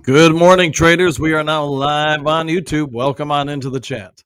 Good morning, traders. We are now live on YouTube. Welcome on into the chat.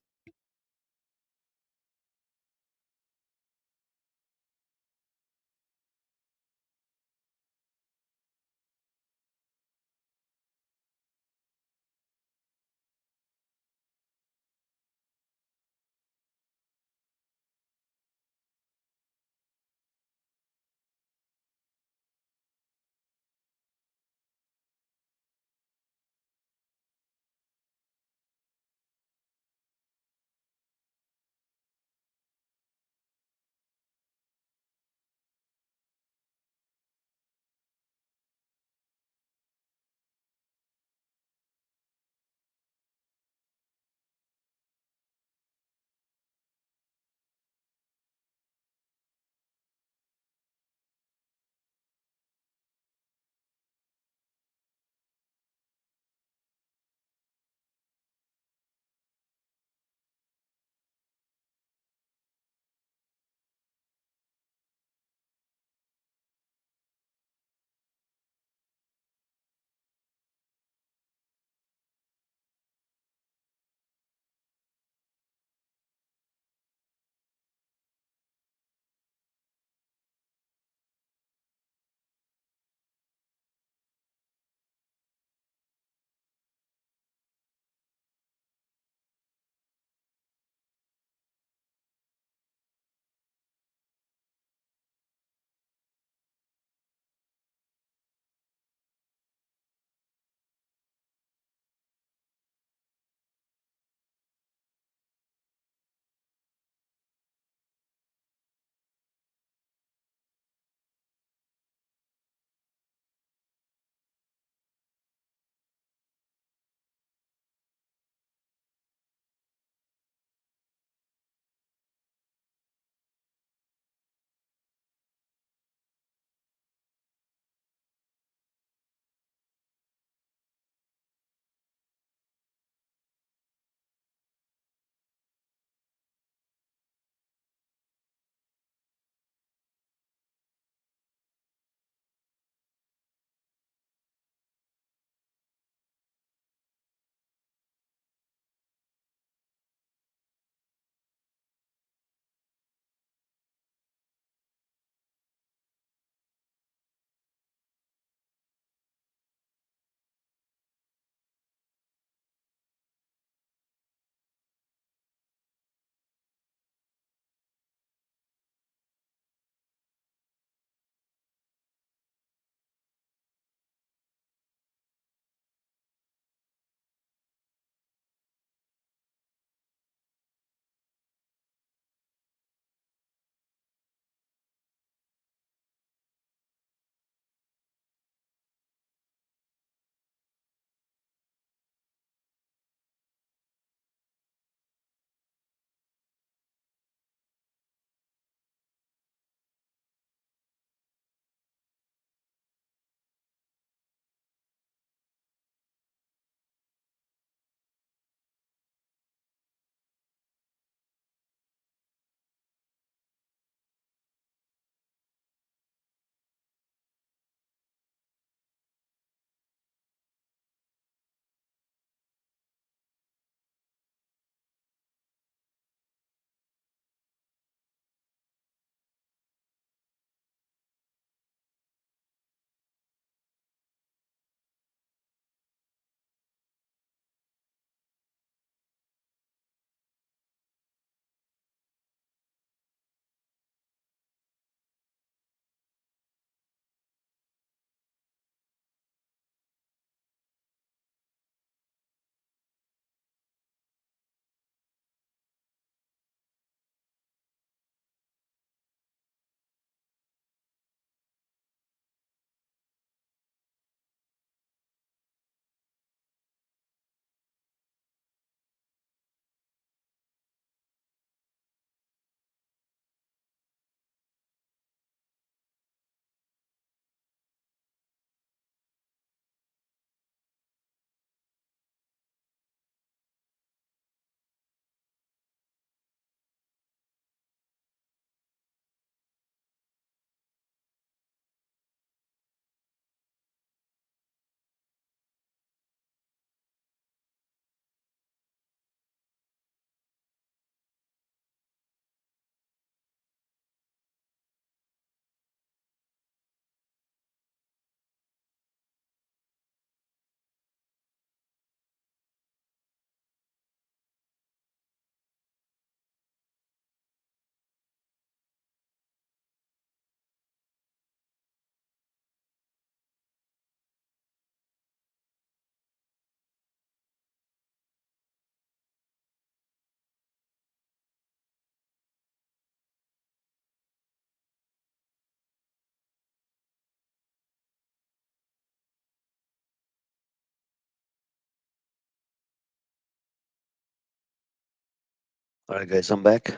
All right, guys, I'm back.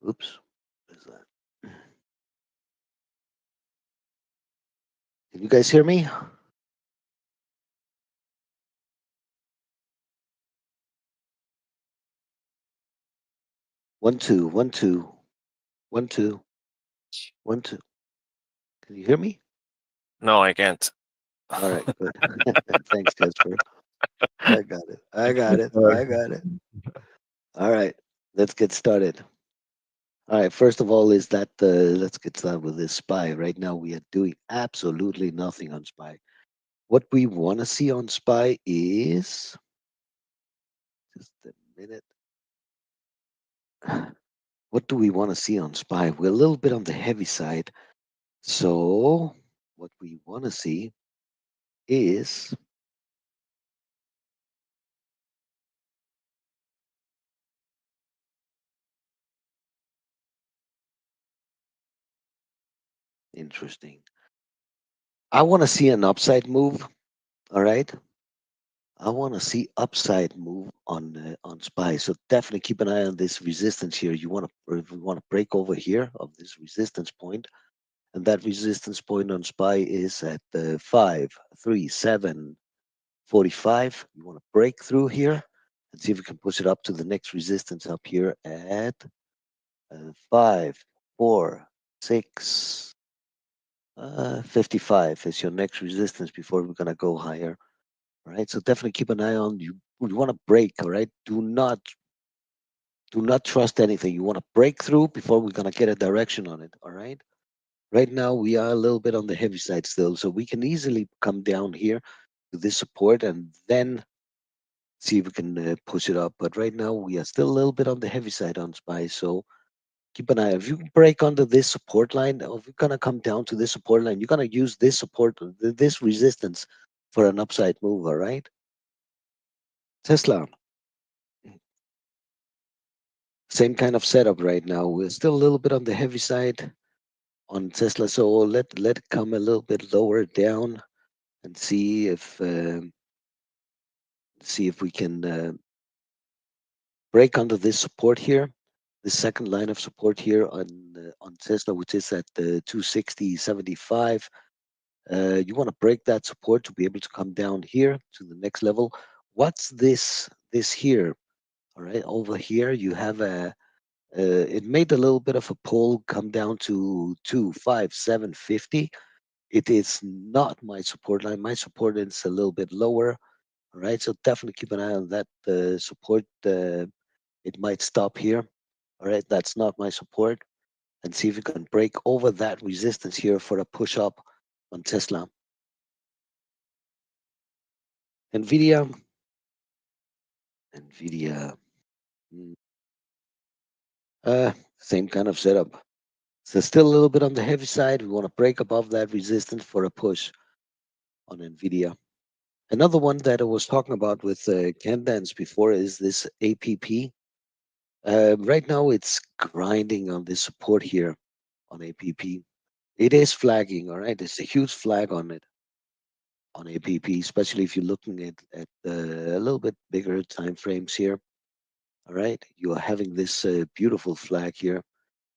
Oops. What is that? Can you guys hear me? 1 2 1 2 1 2 1 2. Can you hear me? No, I can't. All right, good. Thanks, Jasper. I got it. I got it. I got it. All right, let's get started. All right, first of all, is that let's get started with this spy. Right now, we are doing absolutely nothing on spy. What we want to see on spy is just a minute. What do we want to see on spy? We're a little bit on the heavy side. So, what we want to see is interesting. I want to see an upside move. All right. I want to see upside move on SPY. So definitely keep an eye on this resistance here. You want to, if we want to break over here of this resistance point, and that resistance point on SPY is at 5 3 7 45. You want to break through here and see if we can push it up to the next resistance up here at 5 4 6 55 is your next resistance before we're gonna go higher. All right, so definitely keep an eye on you. You want to break, all right? Do not trust anything. You want to break through before we're gonna get a direction on it. All right. Right now we are a little bit on the heavy side still, so we can easily come down here to this support and then see if we can push it up. But right now we are still a little bit on the heavy side on SPY, so keep an eye. If you break under this support line, or if you're gonna come down to this support line, you're gonna use this support, this resistance for an upside move. All right. Tesla, same kind of setup right now. We're still a little bit on the heavy side on Tesla, so let it come a little bit lower down and see if we can break under this support here, the second line of support here on Tesla, which is at the 260.75. You want to break that support to be able to come down here to the next level. What's this here? All right, over here you have it made a little bit of a pull come down to 25750. It is not my support line. My support is a little bit lower. All right, so definitely keep an eye on that support. It might stop here. All right, that's not my support. And see if we can break over that resistance here for a push up on Tesla. Nvidia, Nvidia, mm, uh, same kind of setup. So still a little bit on the heavy side. We want to break above that resistance for a push on Nvidia. Another one that I was talking about with Candance before is this APP. Right now, it's grinding on this support here on APP. It is flagging, all right. There's a huge flag on it on APP, especially if you're looking at a little bit bigger time frames here. All right, you are having this beautiful flag here.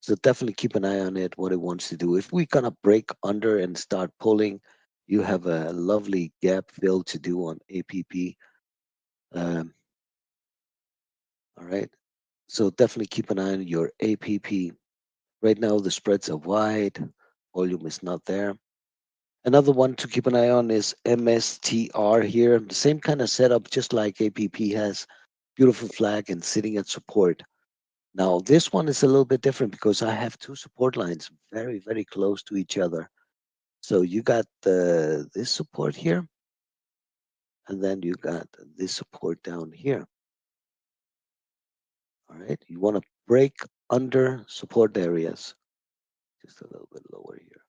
So definitely keep an eye on it, what it wants to do. If we kind of break under and start pulling, you have a lovely gap fill to do on APP. Um, all right. So definitely keep an eye on your APP. Right now, the spreads are wide, volume is not there. Another one to keep an eye on is MSTR here. The same kind of setup, just like APP has. Beautiful flag and sitting at support. Now, this one is a little bit different because I have two support lines very, very close to each other. So you got this support here, and then you got this support down here. All right. You want to break under support areas. Just a little bit lower here.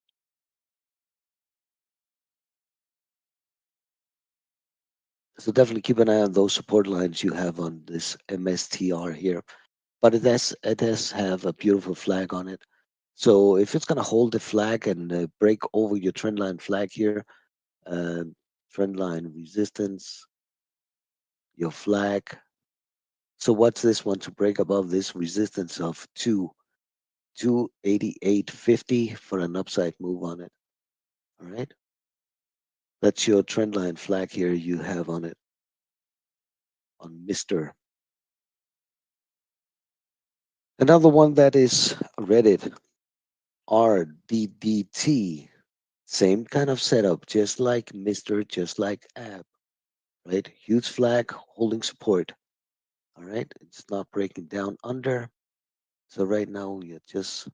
So definitely keep an eye on those support lines you have on this MSTR here. But it does have a beautiful flag on it. So if it's gonna hold the flag and break over your trend line flag here, uh, trend line resistance, your flag, So what's this one to break above this resistance of 288.50 for an upside move on it. All right. That's your trend line flag here you have on it on Mr. Another one that is Reddit, RDDT. Same kind of setup, just like Mr., just like App, right? Huge flag holding support. All right. It's not breaking down under. So right now you're just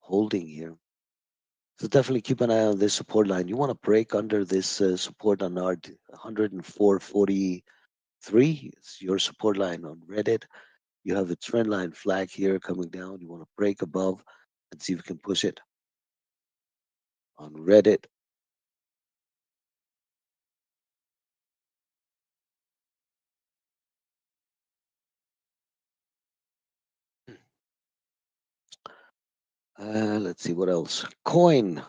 holding here. So definitely keep an eye on this support line. You want to break under this support on our 104.43. It's your support line on Reddit. You have a trend line flag here coming down. You want to break above and see if you can push it on Reddit. Let's see what else. Coin,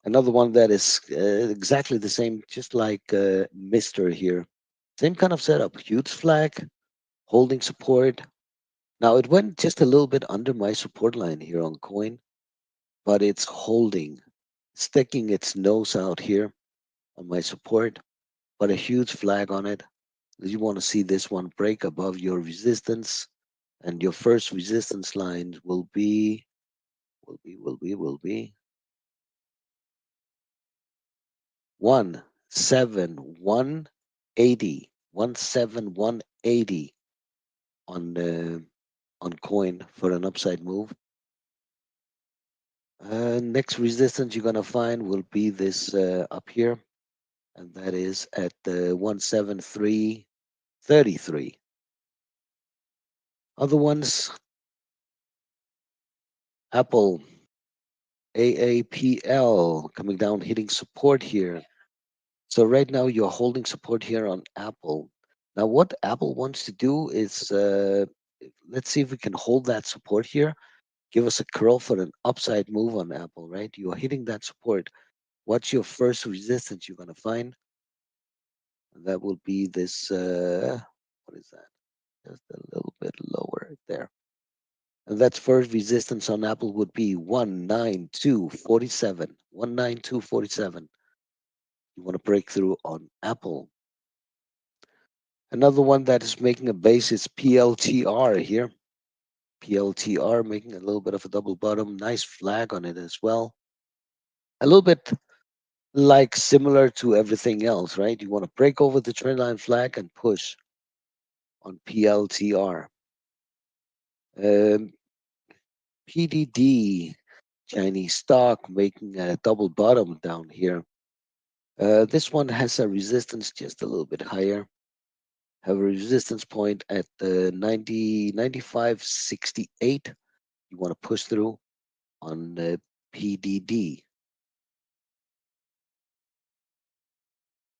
another one that is exactly the same, just like Mr. here. Same kind of setup. Huge flag, holding support. Now it went just a little bit under my support line here on Coin, but it's holding, sticking its nose out here on my support, but a huge flag on it. You want to see this one break above your resistance, and your first resistance line will be 17180, 17180 on Coin for an upside move. Next resistance you're gonna find will be this up here, and that is at the 173.33. Other ones, Apple, AAPL coming down, hitting support here. So right now you're holding support here on Apple. Now what Apple wants to do is, let's see if we can hold that support here. Give us a curl for an upside move on Apple, right? You're hitting that support. What's your first resistance you're gonna find? And that will be this, what is that? Just a little bit lower there. And that's first resistance on Apple would be 192.47. 192.47. You want to break through on Apple. Another one that is making a base is PLTR here. PLTR making a little bit of a double bottom. Nice flag on it as well. A little bit like similar to everything else, right? You want to break over the trend line flag and push on PLTR. PDD, Chinese stock making a double bottom down here. This one has a resistance just a little bit higher. Have a resistance point at the 95.68. You want to push through on the PDD.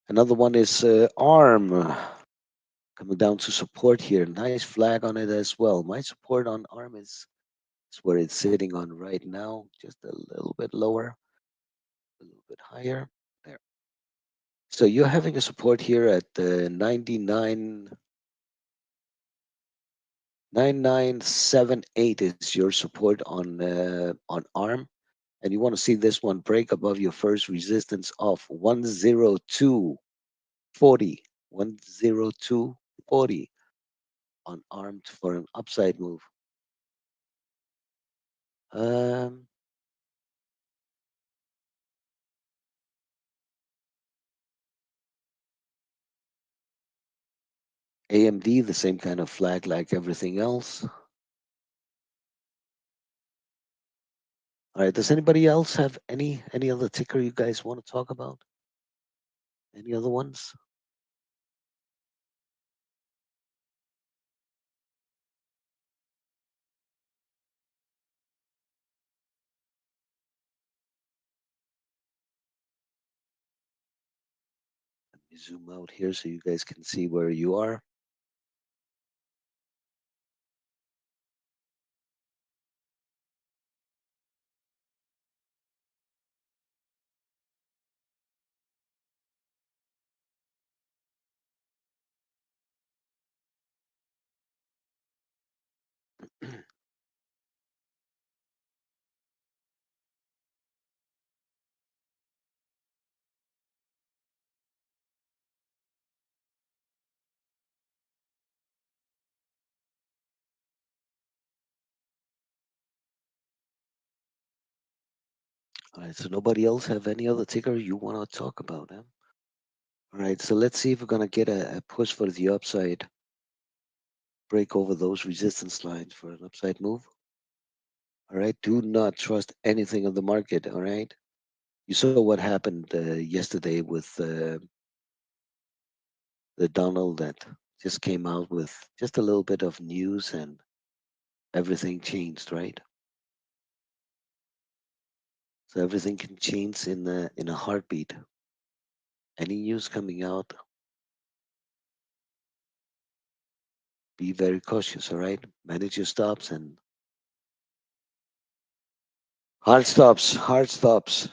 Another one is ARM coming down to support here. Nice flag on it as well. My support on ARM is where it's sitting on right now, just a little bit lower, a little bit higher. There. So you're having a support here at the 9978 is your support on ARM, and you want to see this one break above your first resistance of 102.40, 102.40 on ARM for an upside move. Um, AMD, the same kind of flag like everything else. All right. Does anybody else have any other ticker you guys want to talk about? Any other ones? Let me zoom out here so you guys can see where you are. All right, so nobody else have any other ticker you want to talk about, huh? All right, so let's see if we're gonna get a push for the upside, break over those resistance lines for an upside move. All right, do not trust anything on the market. All right, you saw what happened yesterday with the Donald that just came out with just a little bit of news and everything changed, right? So everything can change in a heartbeat. Any news coming out, be very cautious, all right? Manage your stops and hard stops, hard stops.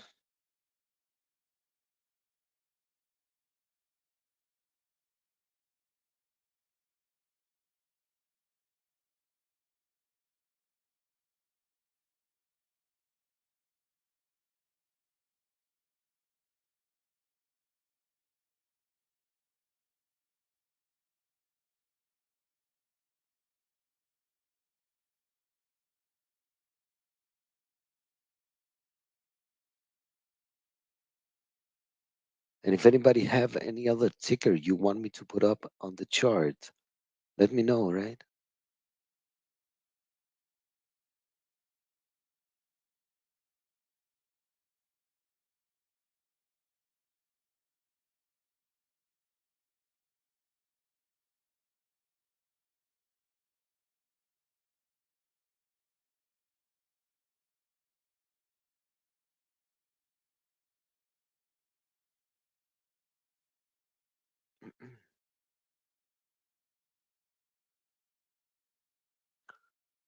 And if anybody have any other ticker you want me to put up on the chart, let me know, all right?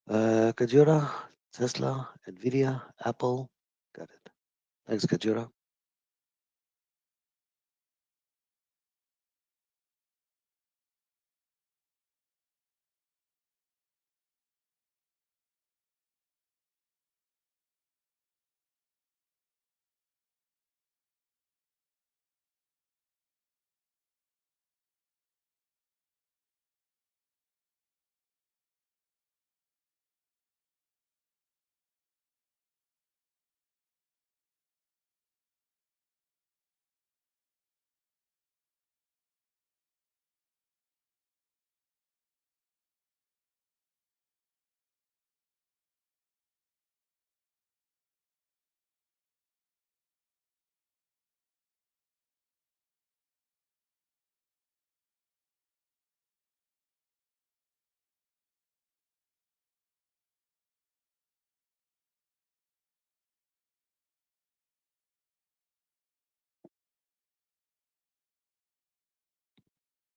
Kajura, Tesla, Nvidia, Apple. Got it. Thanks, Kajura.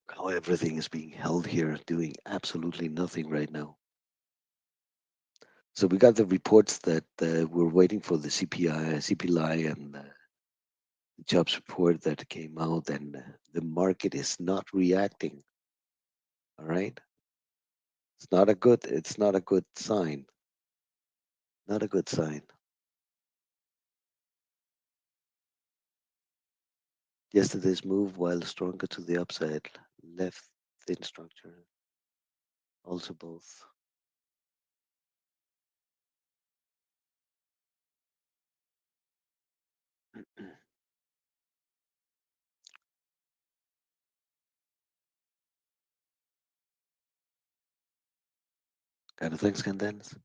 How everything is being held here, doing absolutely nothing right now. So we got the reports that we're waiting for the CPI, and the jobs report that came out, and the market is not reacting. All right, It's not a good sign. Not a good sign. Yesterday's move, while stronger to the upside, left thin structure. Also both. Kind of things, Candace.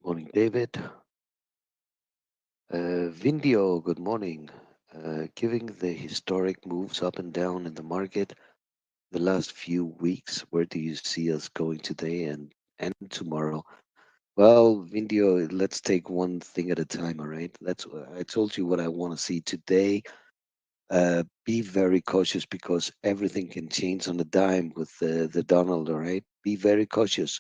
Morning, David. Vindio, good morning. Giving the historic moves up and down in the market the last few weeks, where do you see us going today and tomorrow? Well, Indio, let's take one thing at a time, all right? I told you what I want to see today. Be very cautious because everything can change on a dime with the Donald, all right? Be very cautious,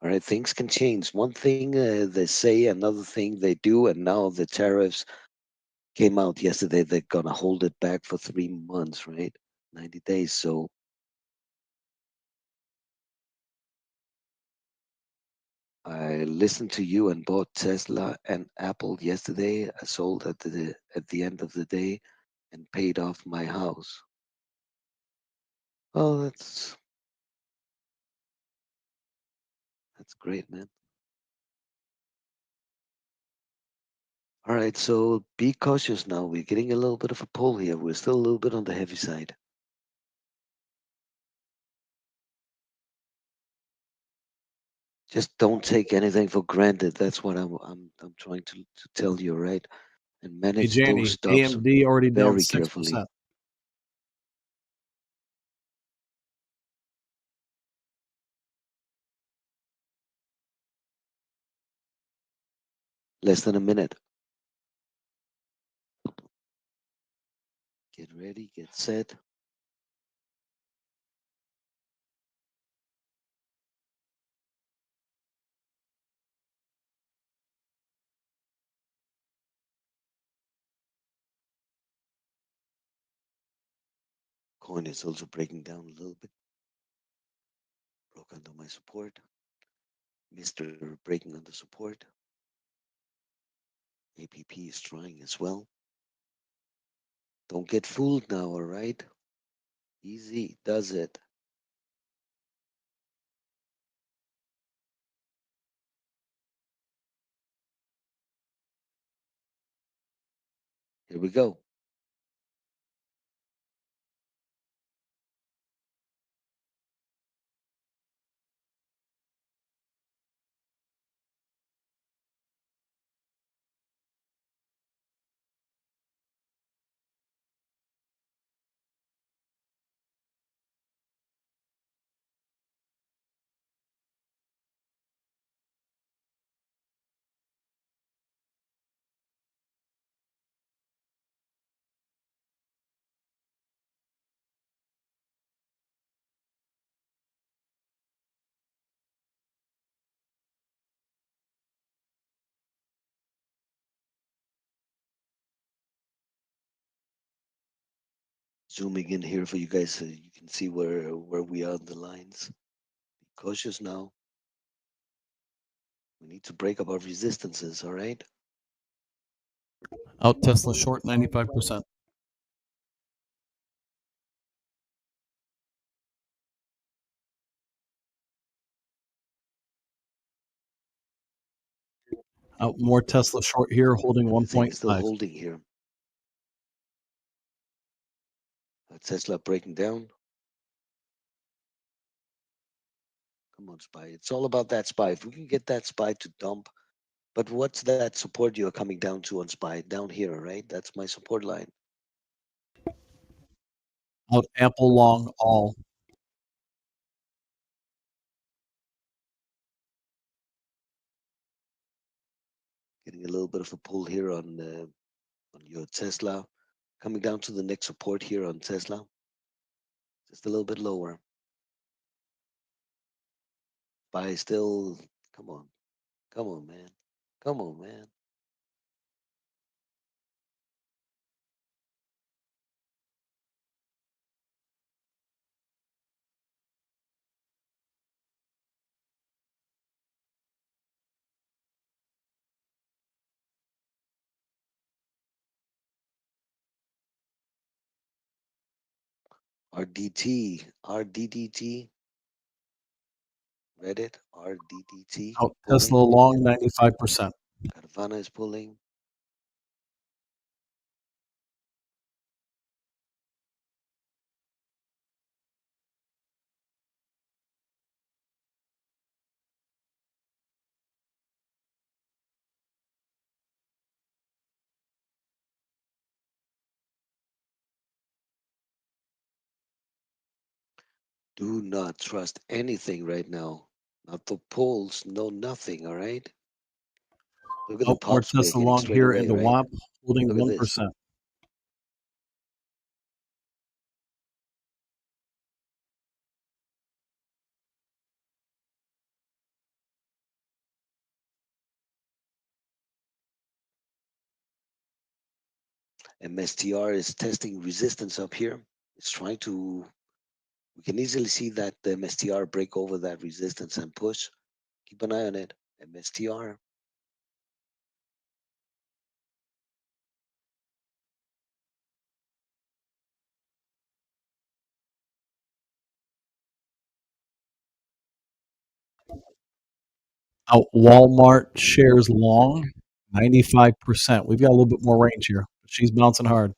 all right? Things can change. One thing they say, another thing they do, and now the tariffs came out yesterday. They're gonna hold it back for 3 months, right? 90 days. So I listened to you and bought Tesla and Apple yesterday. I sold at the end of the day and paid off my house. Oh, that's great, man. All right, so be cautious now. We're getting a little bit of a pull here. We're still a little bit on the heavy side. Just don't take anything for granted. That's what I'm trying to tell you, right? And Hey, manage those Janie, stops AMD already down very carefully. 6%. Less than a minute. Get ready, get set. Coin is also breaking down a little bit. Broke under my support. Mr. breaking under support. APP is trying as well. Don't get fooled now, all right? Easy does it. Here we go. Zooming in here for you guys so you can see where we are on the lines. Be cautious now. We need to break up our resistances, all right? Out Tesla short 95%. Out more Tesla short here, holding Everything is still 1.5. holding here. Tesla breaking down. Come on, SPY. It's all about that SPY. If we can get that SPY to dump, but what's that support you're coming down to on SPY? Down here, right? That's my support line. Out Apple long all. Getting a little bit of a pull here on your Tesla. Coming down to the next support here on Tesla. Just a little bit lower. Buy still. Come on. Come on, man. Come on, man. RDDT. Reddit, RDDT. Out Pulling. Tesla long 95%. Carvana is pulling. Do not trust anything right now. Not the pulls, no nothing, all right? Look at the Oh, more pops we are tests getting along straight here in away, the right? WAP, holding Look at this. 1%. MSTR is testing resistance up here. It's trying to, we can easily see that the MSTR break over that resistance and push. Keep an eye on it. MSTR. Out Walmart shares long, 95%. We've got a little bit more range here. She's bouncing hard.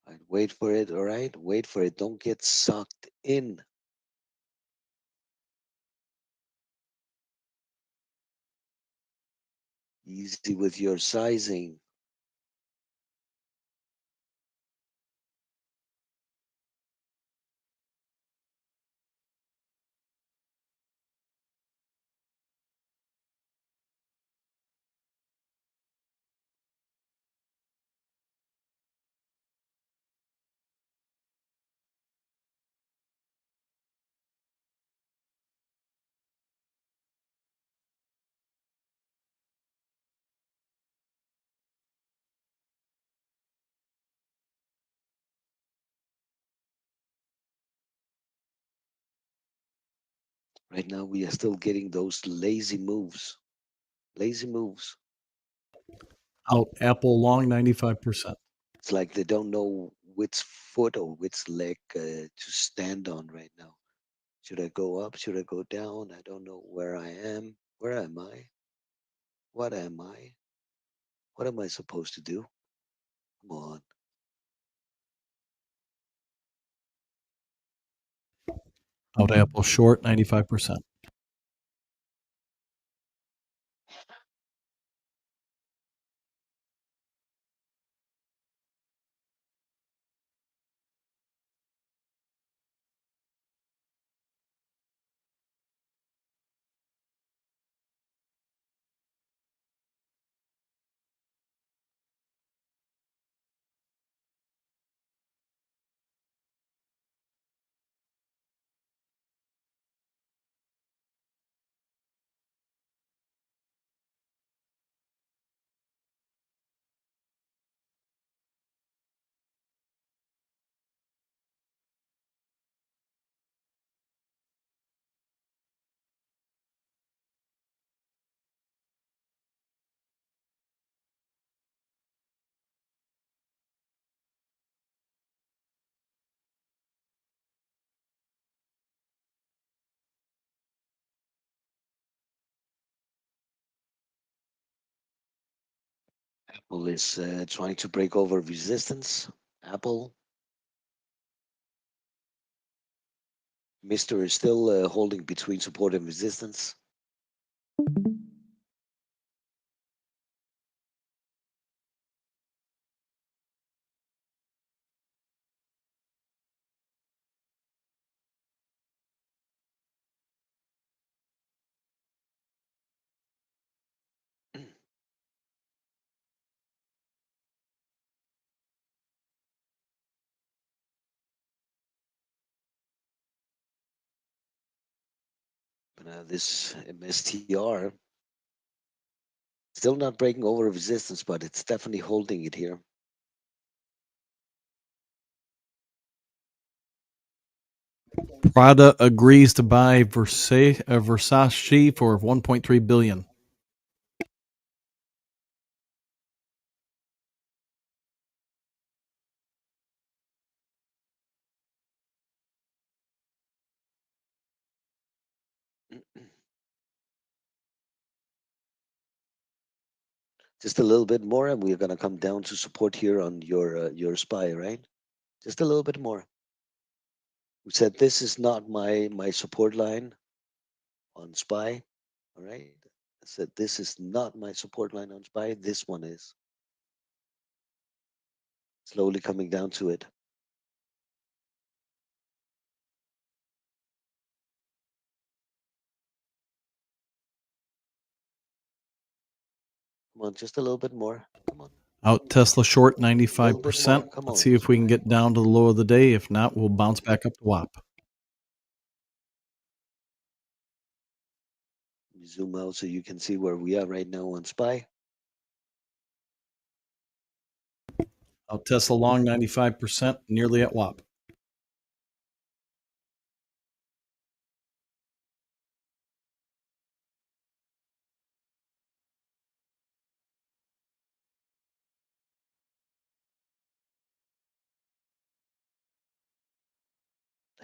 All right, wait for it, all right? Wait for it. Don't get sucked in. Easy with your sizing. Right now, we are still getting those lazy moves. Lazy moves. Out Apple long, 95%. It's like they don't know which foot or which leg to stand on right now. Should I go up? Should I go down? I don't know where I am. Where am I? What am I? What am I supposed to do? Come on. Out Apple short, 95%. Apple is trying to break over resistance. Apple. Mister is still holding between support and resistance. But this MSTR still not breaking over resistance, but it's definitely holding it here. Prada agrees to buy Versace for 1.3 billion. Just a little bit more, and we're gonna come down to support here on your SPY, right? Just a little bit more. We said this is not my support line on SPY. All right, I said, this is not my support line on SPY. This one is. Slowly coming down to it. Come on, just a little bit more. Come on. Out Tesla short Little bit 95%. more. Come Let's on. see if we can SPY. get down to the low of the day. If not, we'll bounce back up to WAP. Zoom out so you can see where we are right now on SPY. Out Tesla long 95%, nearly at WAP.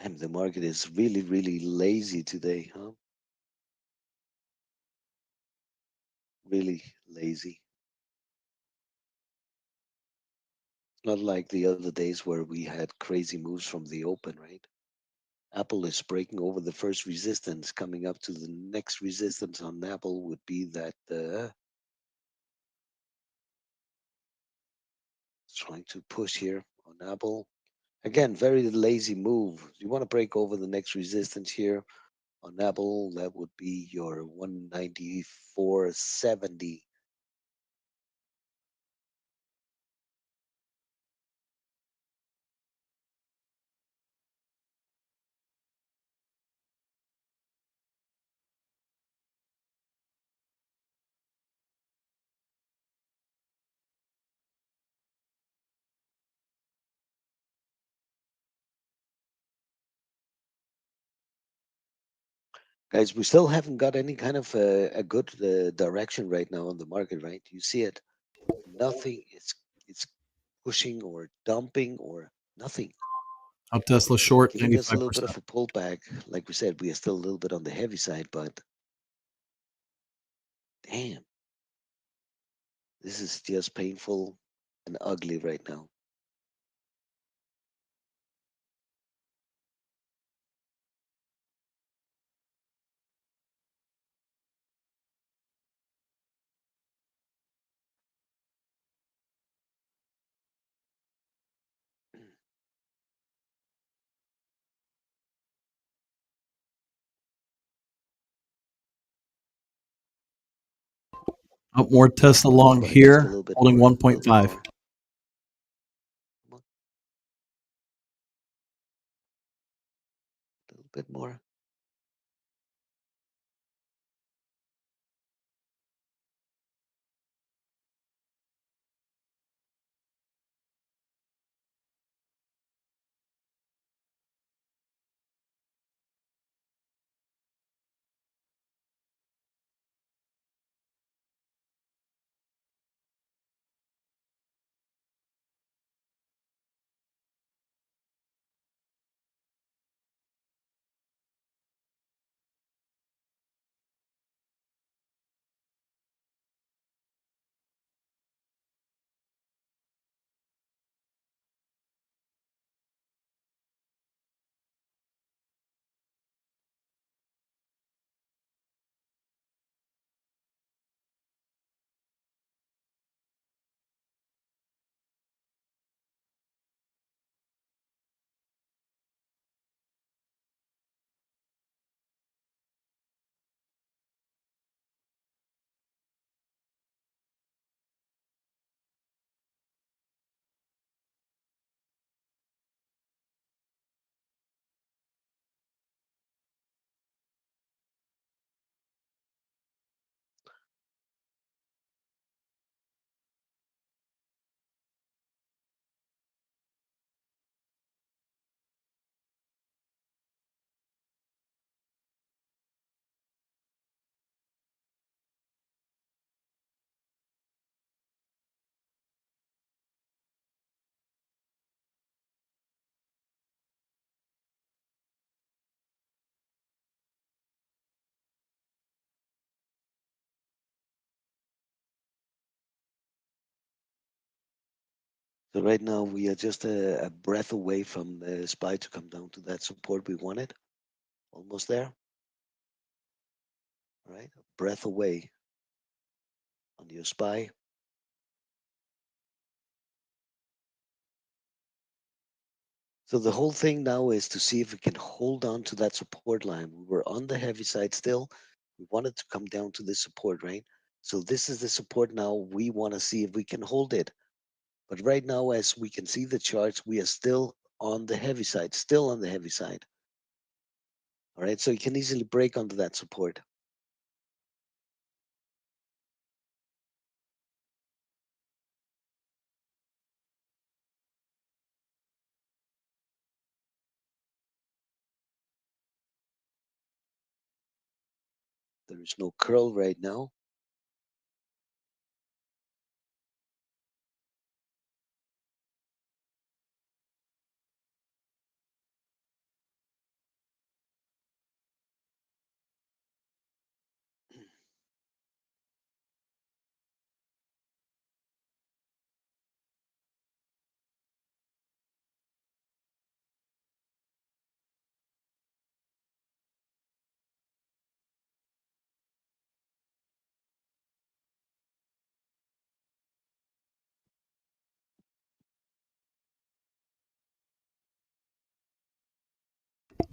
Damn, the market is really, really lazy today, huh? Really lazy. It's not like the other days where we had crazy moves from the open, right? Apple is breaking over the first resistance. Coming up to the next resistance on Apple would be that trying to push here on Apple. Again, very lazy move. You want to break over the next resistance here on Apple. That would be your 194.70. Guys, we still haven't got any kind of a good direction right now on the market, right? You see it. Nothing. It's pushing or dumping or nothing. Out Tesla short Giving us a little 95%. bit of a pullback. Like we said, we are still a little bit on the heavy side, but damn, this is just painful and ugly right now. Out more Tesla long Right, just a here, little bit holding more. A little bit 1.5. more. Come on. A little bit more. So right now we are just a breath away from the SPY to come down to that support we wanted. Almost there. All right, a breath away. on your SPY. So the whole thing now is to see if we can hold on to that support line. We were on the heavy side still. We wanted to come down to this support, right? So this is the support now. We want to see if we can hold it. But right now, as we can see the charts, we are still on the heavy side, still on the heavy side. All right, so you can easily break under that support. There is no curl right now.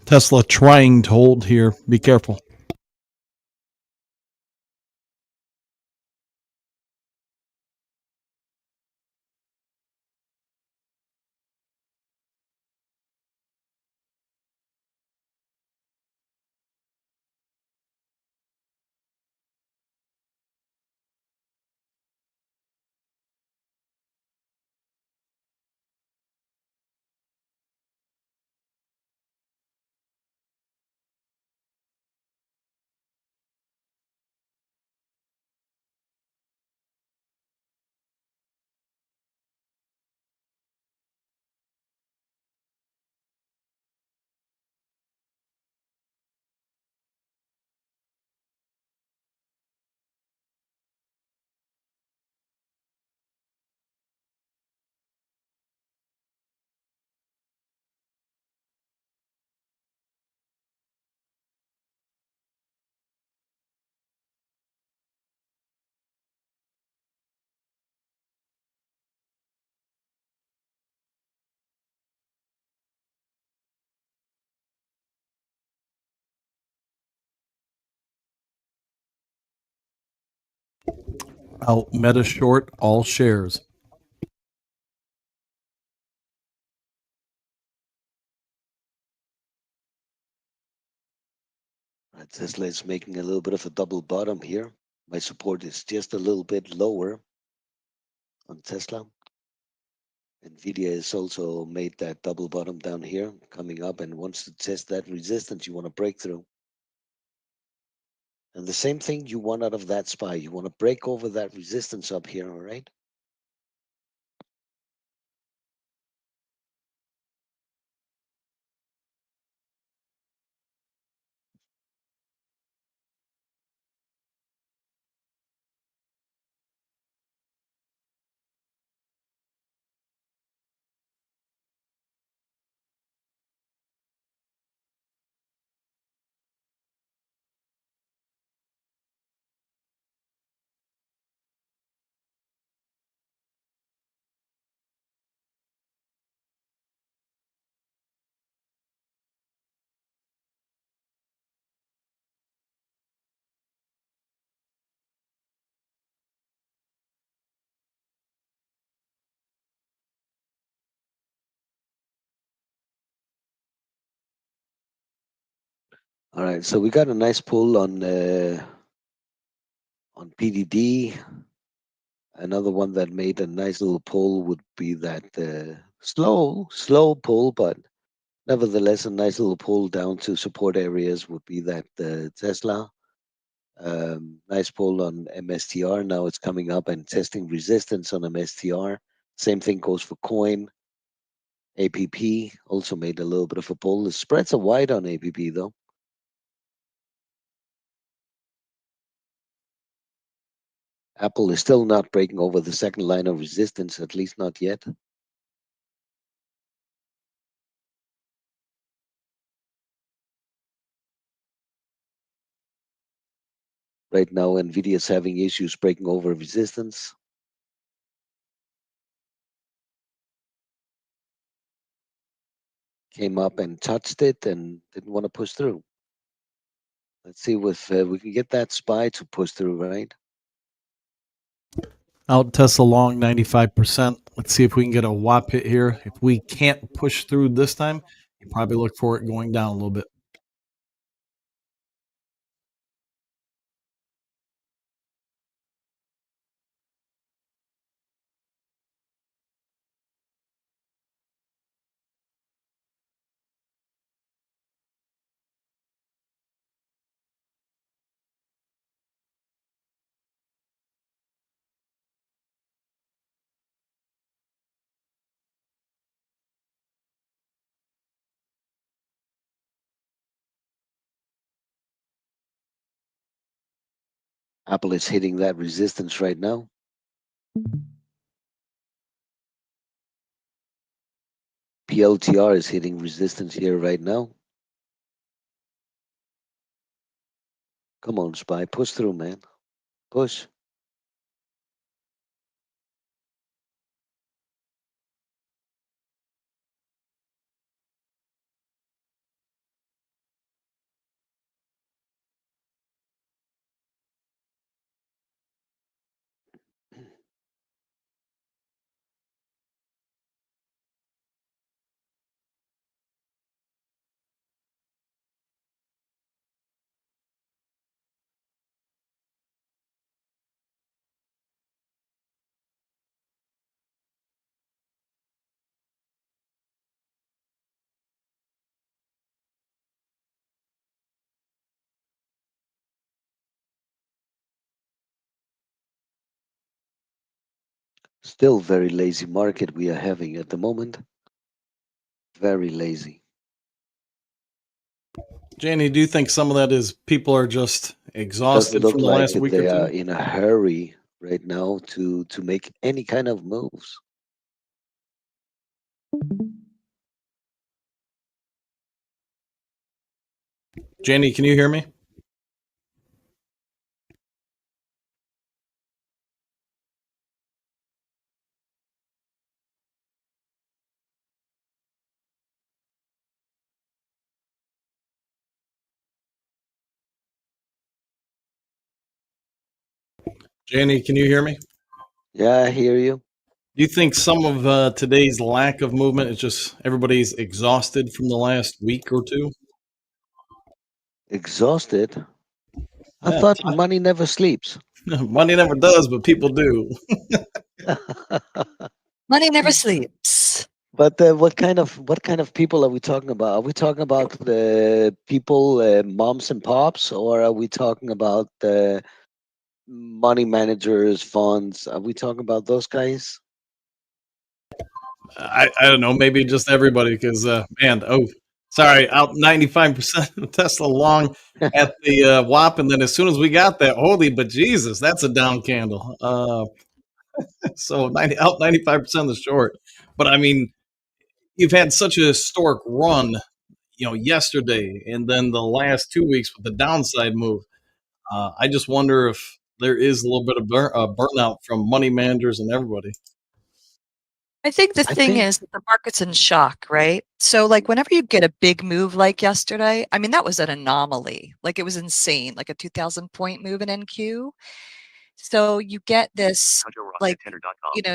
Tesla trying to hold here. Be careful. Out meta short all shares. Tesla is making a little bit of a double bottom here. My support is just a little bit lower on Tesla. Nvidia has also made that double bottom down here, coming up and wants to test that resistance you want to break through. And the same thing you want out of that SPY. You want to break over that resistance up here, all right? All right, so we got a nice pull on PDD. Another one that made a nice little pull would be that slow pull, but nevertheless a nice little pull down to support areas would be that Tesla. Nice pull on MSTR. Now it's coming up and testing resistance on MSTR. Same thing goes for coin. APP also made a little bit of a pull. The spreads are wide on APP though. Apple is still not breaking over the second line of resistance, at least not yet. Right now, Nvidia's having issues breaking over resistance. Came up and touched it and didn't want to push through. Let's see if we can get that SPY to push through, right? Out Tesla long 95%. Let's see if we can get a WAP hit here. If we can't push through this time, you probably look for it going down a little bit. Apple is hitting that resistance right now. PLTR is hitting resistance here right now. Come on, SPY, push through, man. Push. Still very lazy market we are having at the moment. Very lazy. Janie, do you think some of that is people are just Doesn't exhausted look from the like last week or they are two? in a hurry right now to make any kind of moves. Janie, can you hear me? Janie, can you hear me? Yeah, I hear you. Do you think some of today's lack of movement is just everybody's exhausted from the last week or two? Exhausted. I Yeah, thought money never sleeps. money never does, but people do. Money never sleeps. But what kind of people are we talking about? Are we talking about the people, moms and pops, or are we talking about the money managers, funds? Are we talking about those guys? I don't know, maybe just everybody because man, sorry, out 95% of Tesla long at the WAP, and then as soon as we got that, holy but Jesus, that's a down candle. So 95% of the short. But I mean, you've had such a historic run, yesterday, and then the last 2 weeks with the downside move. I just wonder if there is a little bit of burnout from money managers and everybody. I think the I thing think is that the market's in shock, right? So, like, whenever you get a big move like yesterday, I mean, that was an anomaly. Like, it was insane, like a 2,000 point move in NQ. So you get this, like,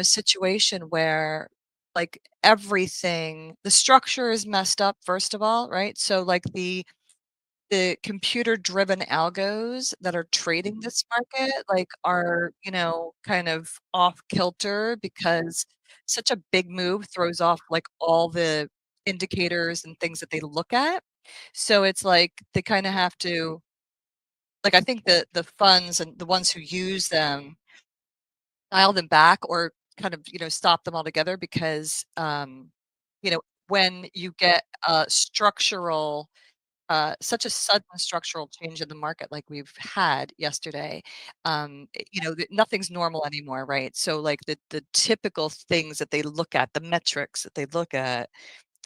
situation where, like, everything, the structure is messed up, first of all, right? So, like, the computer-driven algos that are trading this market, like, are, kind of off kilter because such a big move throws off, like, all the indicators and things that they look at. So it's like they kinda have to, like, I think the funds and the ones who use them dial them back or kind of, stop them altogether because, you know, when you get a structural such a sudden structural change in the market like we've had yesterday, nothing's normal anymore, right? So like the typical things that they look at, the metrics that they look at,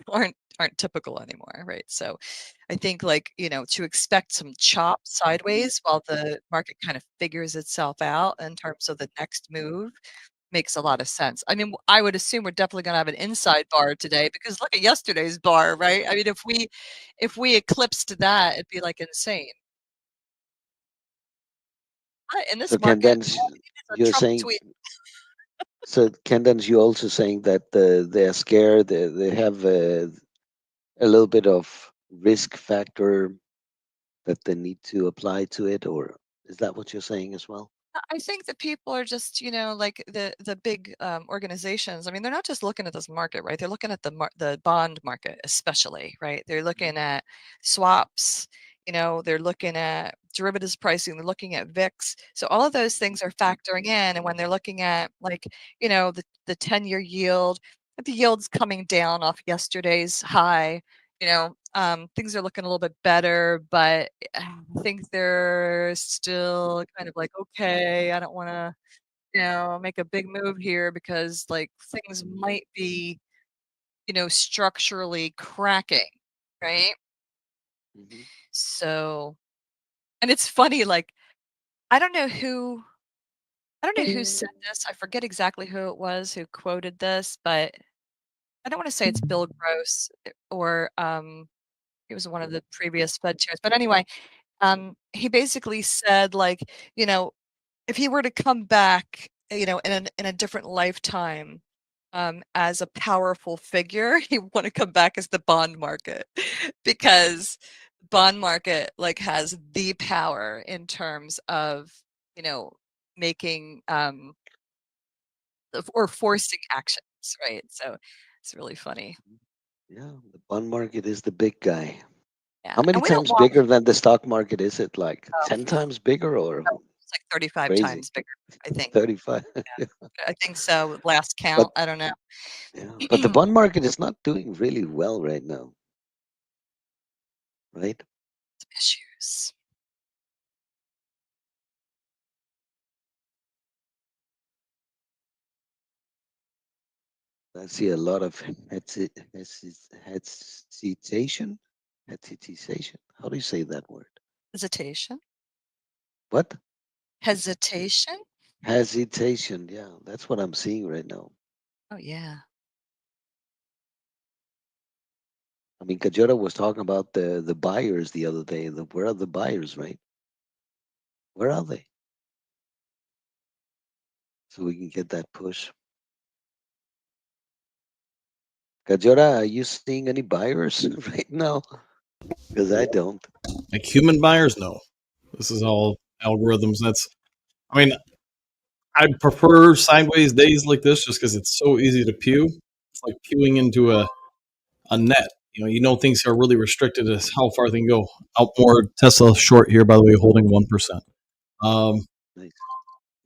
aren't typical anymore, right? So I think like, to expect some chop sideways while the market kind of figures itself out in terms of the next move makes a lot of sense. I mean, I would assume we're definitely going to have an inside bar today because look at yesterday's bar, right? I mean, if we eclipsed that, it'd be like insane. But in this So market, Candace, all we need is a you're Trump saying tweet. so Candace, you're also saying that they're scared. They have a little bit of risk factor that they need to apply to it, or is that what you're saying as well? I think that people are just, like the big organizations. I mean, they're not just looking at this market, right? They're looking at the bond market, especially, right? They're looking at swaps. They're looking at derivatives pricing. They're looking at VIX. So all of those things are factoring in. And when they're looking at like, the 10-year yield, the yield's coming down off yesterday's high. Things are looking a little bit better, but I think they're still kind of like, okay, I don't want to, make a big move here because like things might be, structurally cracking, right? Hmm. So, and it's funny, like, I don't know who, I don't know who said this. I forget exactly who it was who quoted this, but I don't want to say it's Bill Gross or it was one of the previous Fed chairs. But anyway, he basically said like, you know, if he were to come back, in a different lifetime, as a powerful figure, he want to come back as the bond market because bond market like has the power in terms of, you know, making or forcing actions, right? So it's really funny. Yeah, the bond market is the big guy. Yeah. How many And we don't times want bigger than the stock market is it? Like oh, 10 times bigger or no, it's like 35 crazy? times bigger, I think. 35. Yeah. I think so. Last But count, I don't know. yeah, but the bond market is not doing really well right now, right? Issues. I see a lot of hesitation. Hesitation. How do you say that word? Hesitation. What? Hesitation? Hesitation. Yeah, that's what I'm seeing right now. Oh yeah. I mean, Kajora was talking about the buyers the other day. Where are the buyers, right? Where are they? So we can get that push. Kajora, are you seeing any buyers right now? Because I don't. Like human buyers, no. This is all algorithms. I mean, I prefer sideways days like this just because it's so easy to pew. It's like pewing into a net. Things are really restricted as how far they can go. Outboard Tesla short here, by the way, holding 1%. Um, Nice.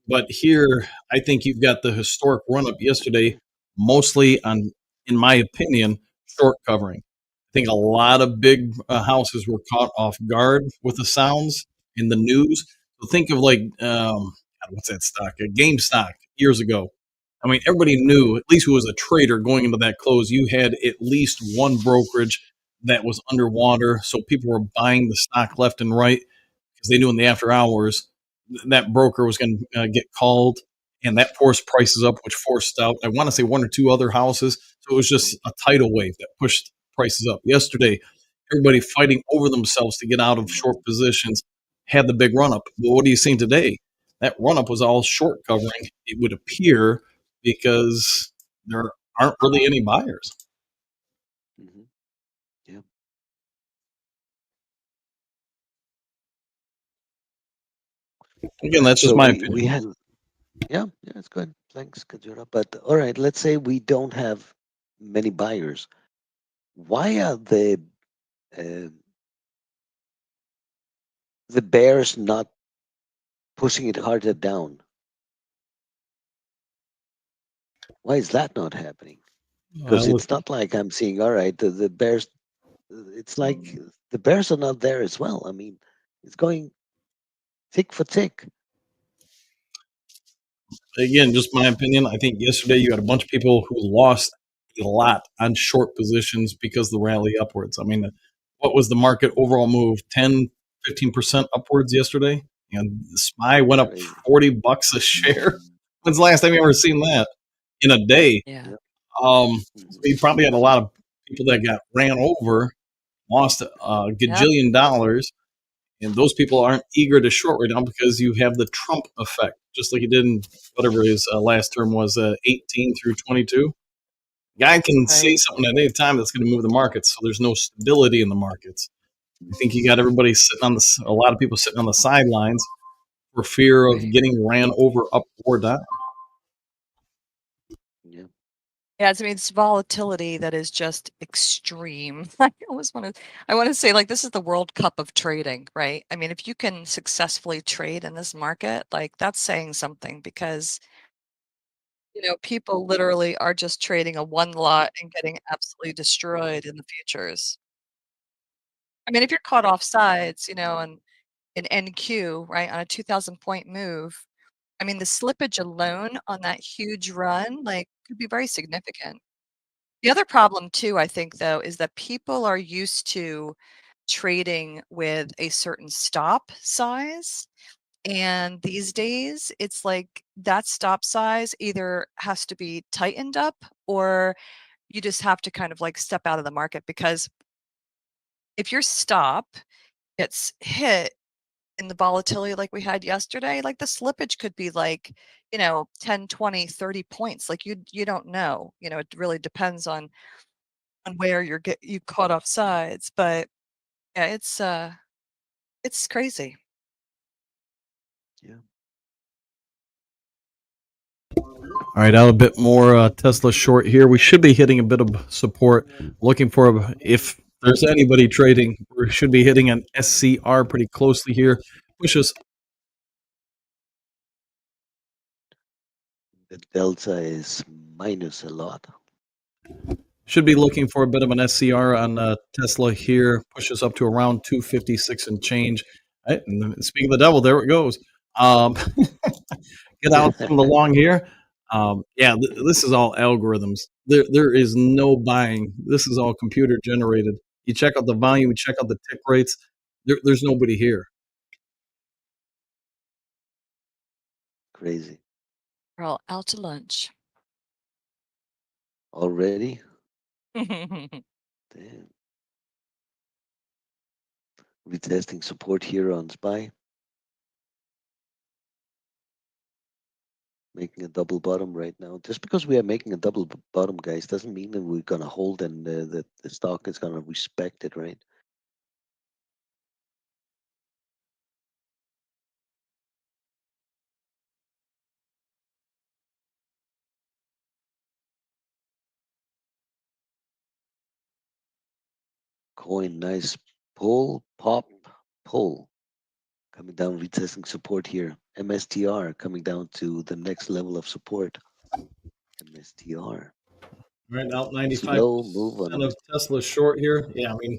but here, I think you've got the historic run up yesterday, mostly on, in my opinion, short covering. I think a lot of big houses were caught off guard with the sounds in the news. So think of like, what's that stock? GameStop years ago. I mean, everybody knew, at least who was a trader going into that close, you had at least one brokerage that was underwater. So people were buying the stock left and right because they knew in the after hours that broker was going to get called, and that forced prices up, which forced out, I want to say, one or two other houses. So it was just a tidal wave that pushed prices up. Yesterday, everybody fighting over themselves to get out of short positions had the big run up. Well, what are you seeing today? That run up was all short covering, it would appear, because there aren't really any buyers. Hmm. Yeah. Again, that's just So my we opinion. had, yeah, it's good. Thanks, Kajora. But all right, let's say we don't have many buyers. Why are uh, the bears not pushing it harder down? Why is that not happening? Because Well, it's not like I'm seeing, all right, the bears, it's like the bears are not there as well. I mean, it's going tick for tick. again, just my opinion. I think yesterday you had a bunch of people who lost a lot on short positions because of the rally upwards. I mean, what was the market overall move? 10, 15% upwards yesterday? And the SPY went up Crazy. $40 a share. Mhm. When's the last time you ever seen that in a day? Yeah. Yep. So you probably had a lot of people that got ran over, lost a gajillion dollars, and those people aren't eager to short right now because you have the Trump effect, just like you did in whatever his last term was, 18 through 22. Guy can say Right. something at any time that's going to move the markets, so there's no stability in the markets. I think you got everybody sitting on a lot of people sitting on the sidelines for fear of Right. getting ran over up or down. Yeah. Yeah, I mean, it's volatility that is just extreme. I want to say, like, this is the World Cup of trading, right? I mean, if you can successfully trade in this market, like, that's saying something because, people literally are just trading a one lot and getting absolutely destroyed in the futures. I mean, if you're caught off sides, and in NQ, right, on a 2,000 point move, I mean, the slippage alone on that huge run, like, could be very significant. The other problem too, I think, though, is that people are used to trading with a certain stop size. And these days, it's like that stop size either has to be tightened up or you just have to kind of like step out of the market because if your stop gets hit in the volatility like we had yesterday, like the slippage could be like, 10, 20, 30 points. Like you don't know. It really depends on where you caught off sides, but yeah, it's crazy. Yeah. All right, out a bit more Tesla short here. We should be hitting a bit of support. Looking for if there's anybody trading, we should be hitting an SCR pretty closely here. Pushes The delta is minus a lot. should be looking for a bit of an SCR on Tesla here. Pushes up to around 256 and change. Right, and speaking of the devil, there it goes. Get out some of the long here. Yeah, this is all algorithms. There is no buying. This is all computer generated. You check out the volume, you check out the tick rates. There's nobody here. Crazy. We're all out to lunch. Already? Right. Damn. Retesting support here on SPY. Making a double bottom right now. Just because we are making a double bottom, guys, doesn't mean that we're gonna hold and that the stock is gonna respect it, right? Coin, nice pull, pop, pull. Coming down, retesting support here. MSTR coming down to the next level of support. MSTR. Right out 95% Slow move on of Tesla short here. Yeah, I mean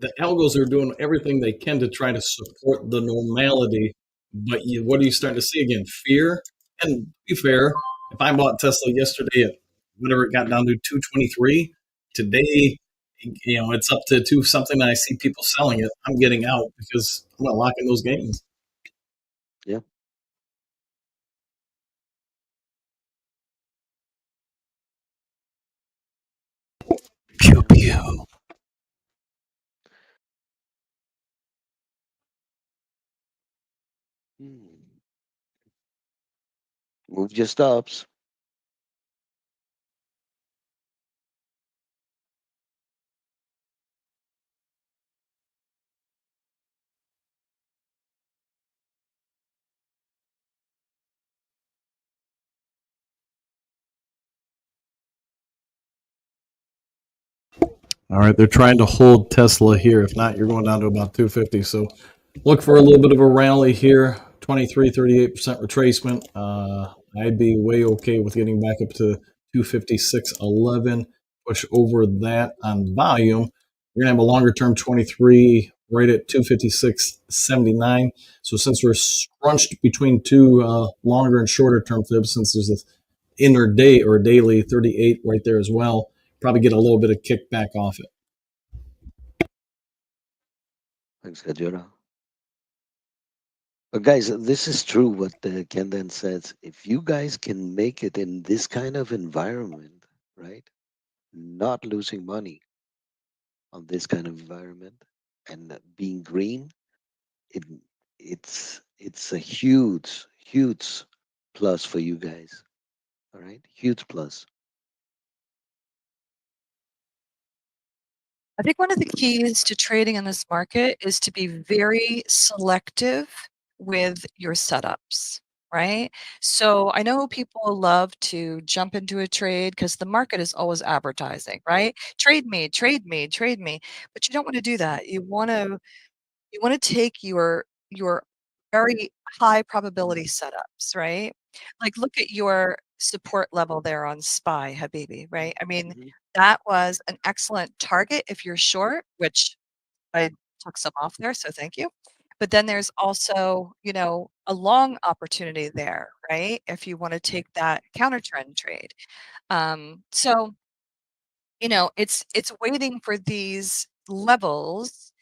the algos are doing everything they can to try to support the normality. But what are you starting to see again? Fear. And to be fair, if I bought Tesla yesterday at whatever it got down to 223, today, it's up to two something. And I see people selling it. I'm getting out because I'm going to lock in those gains. Yeah. Pew pew. Move your stops. All right, they're trying to hold Tesla here. If not, you're going down to about 250. So look for a little bit of a rally here. 23, 38% retracement. I'd be way okay with getting back up to 256.11. Push over that on volume. You're gonna have a longer term 23 right at 256.79. So since we're scrunched between two longer and shorter term fibs, since there's intraday or daily 38 right there as well. Probably get a little bit of kickback off it. Thanks, Kajura. But guys, this is true what Ken then says. If you guys can make it in this kind of environment, right? Not losing money on this kind of environment and being green, it it's a huge plus for you guys. All right, huge plus. I think one of the keys to trading in this market is to be very selective with your setups, right? So I know people love to jump into a trade because the market is always advertising, right? Trade me, trade me, trade me. But you don't want to do that. You want to take your very high probability setups, right? Like look at your support level there on SPY, Habibi, right? I mean, Mhm. that was an excellent target if you're short, which I took some off there, so thank you. But then there's also, a long opportunity there, right? If you want to take that counter trend trade. So, it's waiting for these levels,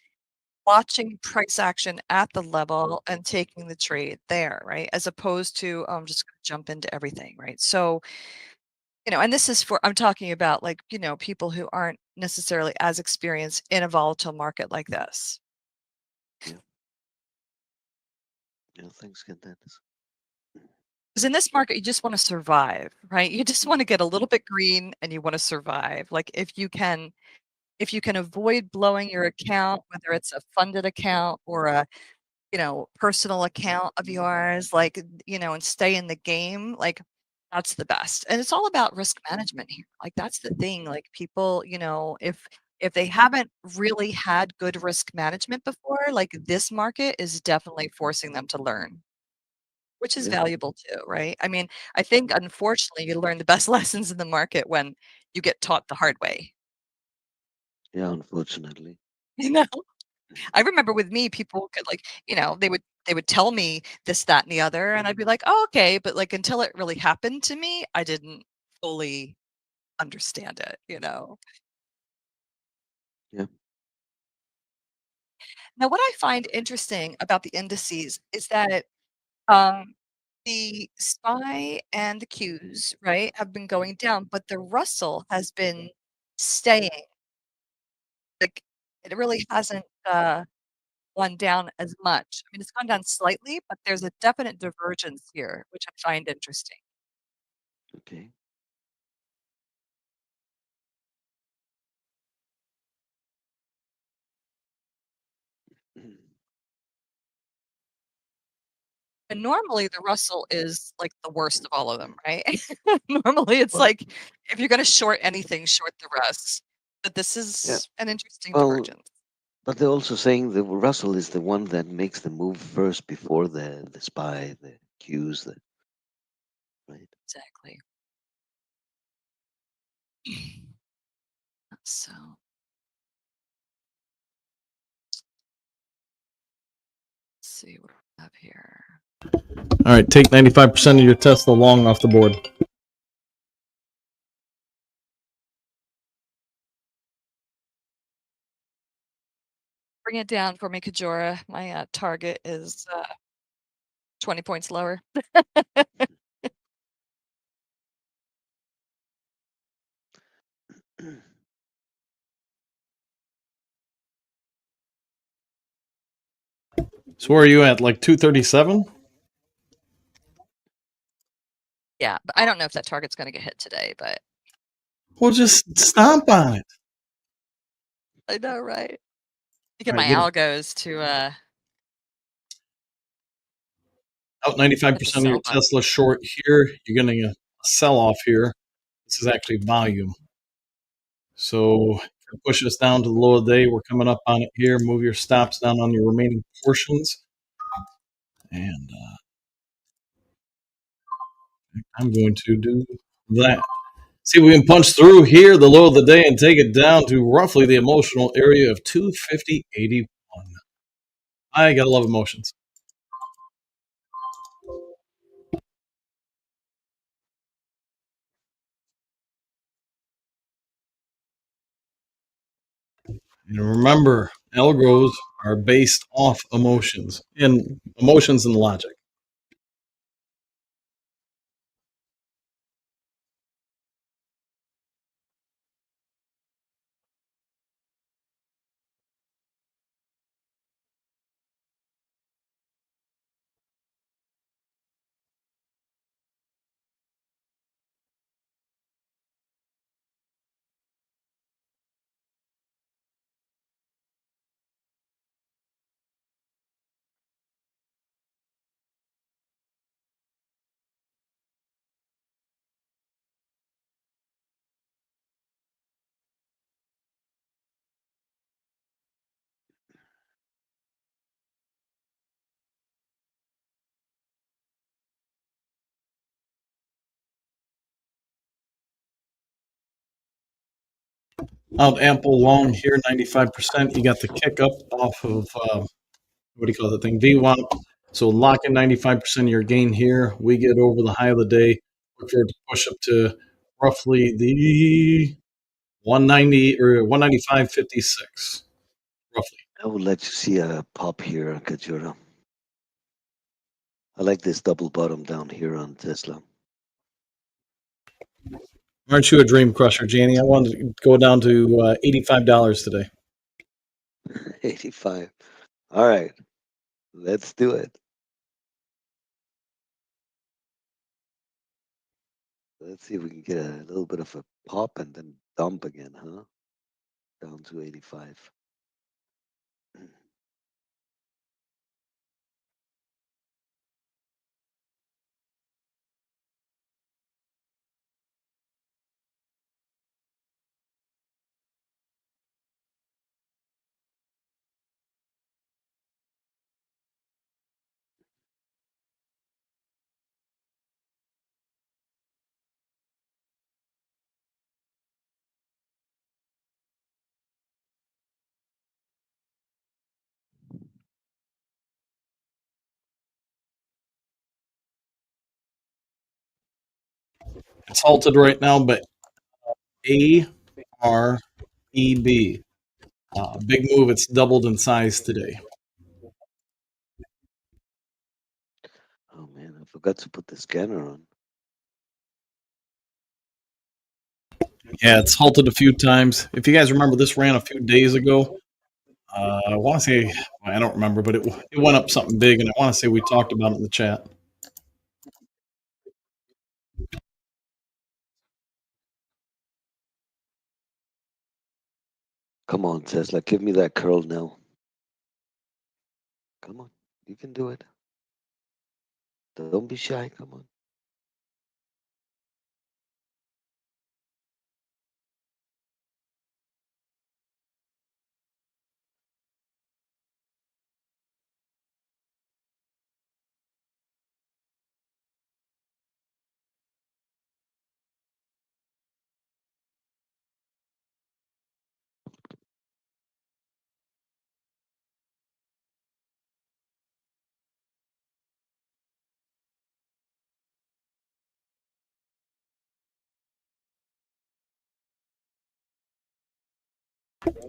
watching price action at the level and taking the trade there, right? As opposed to, "Oh, I'm just gonna jump into everything," right? So, and this is I'm talking about like, people who aren't necessarily as experienced in a volatile market like this. Yeah, yeah. Thanks, Ken Dennis. Because in this market, you just want to survive, right? You just want to get a little bit green and you want to survive. Like if you can avoid blowing your account, whether it's a funded account or a personal account of yours, like, and stay in the game, like that's the best. And it's all about risk management here. Like that's the thing. Like people, if they haven't really had good risk management before, like this market is definitely forcing them to learn, which is Yeah, valuable too, right? I mean, I think unfortunately you learn the best lessons in the market when you get taught the hard way. yeah. Unfortunately. You know? I remember with me, people could like, they would tell me this, that, and the other, and I'd be like, "Oh, okay," but like until it really happened to me, I didn't fully understand it. Yeah. Now, what I find interesting about the indices is that um, the SPY and the Qs, right, have been going down, but the Russell has been staying. Like it really hasn't gone down as much. I mean, it's gone down slightly, but there's a definite divergence here, which I find interesting. Okay. Mhm. And normally the Russell is like the worst of all of them, right? Normally it's Well, like if you're going to short anything, short the Russ. But this yeah. is an interesting Well, divergence. but they're also saying the Russell is the one that makes the move first before the SPY, the Qs, right. Exactly. So let's see what we have here. All right, take 95% of your Tesla long off the board. Bring it down for me, Kajora. My target is 20 points lower. So where are you at? Like 237? Yeah, but I don't know if that target's going to get hit today, but Well, just stomp on it. I know, right? To All get right, my get algos to out hit the 95% of your sell button. Tesla short here. You're getting a sell off here. This is actually volume. So push us down to the low of the day. We're coming up on it here. Move your stops down on your remaining portions. And I'm going to do that. See if we can punch through here, the low of the day, and take it down to roughly the emotional area of 250.81. I gotta love emotions. And remember, algos are based off emotions and logic. Out ample long here, 95%. You got the kick up off of what do you call that thing? VWAP. So lock in 95% of your gain here. We get over the high of the day. Look for it to push up to roughly the 190 or 195.56, roughly. I would like to see a pop here, Kajura. I like this double bottom down here on Tesla. Aren't you a dream crusher, Janie? I wanted to go down to $85 today. 85. All right, let's do it. Let's see if we can get a little bit of a pop and then dump again, huh? Down to 85. It's halted right now, but AREB. Big move. It's doubled in size today. Oh man, I forgot to put the scanner on. Yeah, it's halted a few times. If you guys remember, this ran a few days ago. I want to say, I don't remember, but it went up something big, and I want to say we talked about it in the chat. Come on, Tesla, give me that curl now. Come on, you can do it. Don't be shy, come on.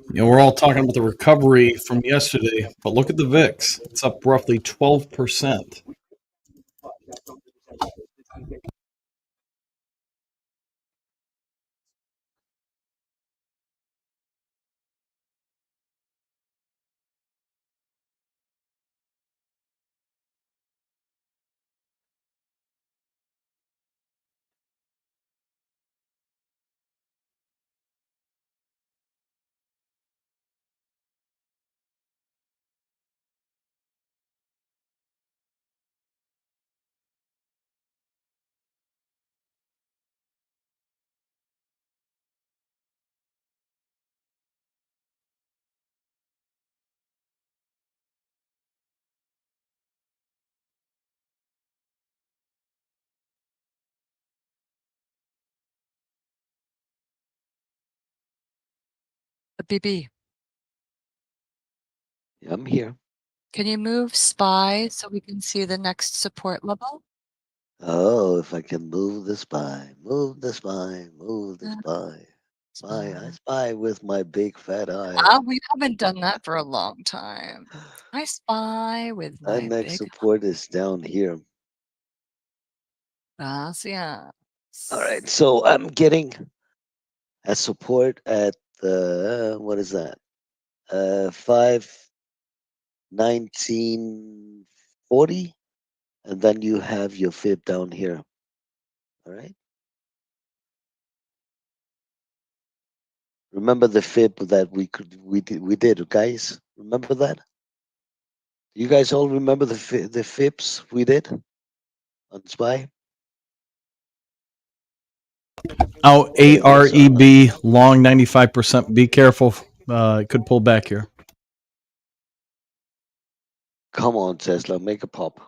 You know, we're all talking about the recovery from yesterday, but look at the VIX. It's up roughly 12%. The BB. Yeah, I'm here. Can you move SPY so we can see the next support level? Oh, if I can move the spy, move the spy, move the spy. I spy with my big fat eye. We haven't done that for a long time. I spy with Our my next big support is down here. gracias. All right, so I'm getting a support at the what is that? 519.40, and then you have your fib down here. All right. Remember the fib that we did, guys. Remember that? You guys all remember the fibs we did on SPY? Out AREB long 95%. Be careful. It could pull back here. Come on, Tesla, make a pop.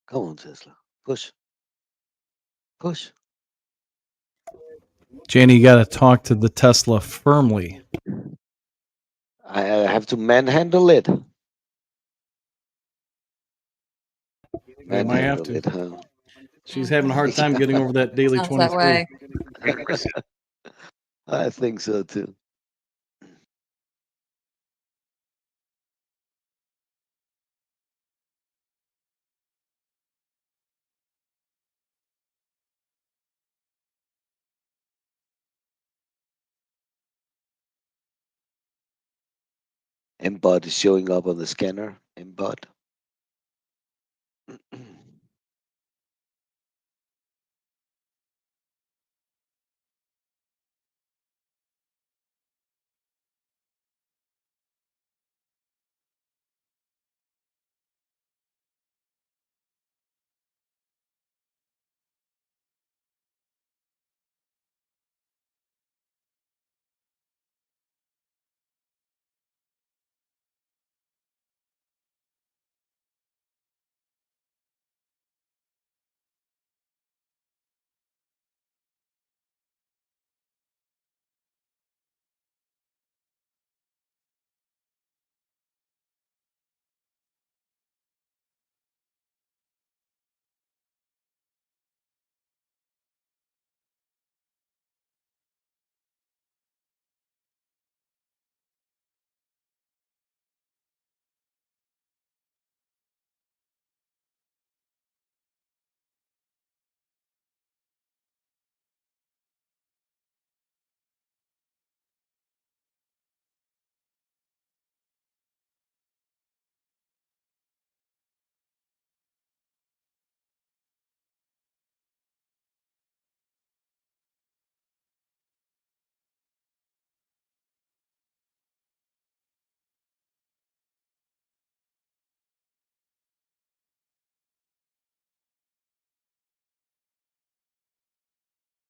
Come on, Tesla. Push. Push. Janie, you got to talk to the Tesla firmly. I have to manhandle it. You might have Manhandle to. it, huh? She's having a hard time getting over that daily Sounds that 23. way. I think so too. MBOT is showing up on the scanner. MBOT.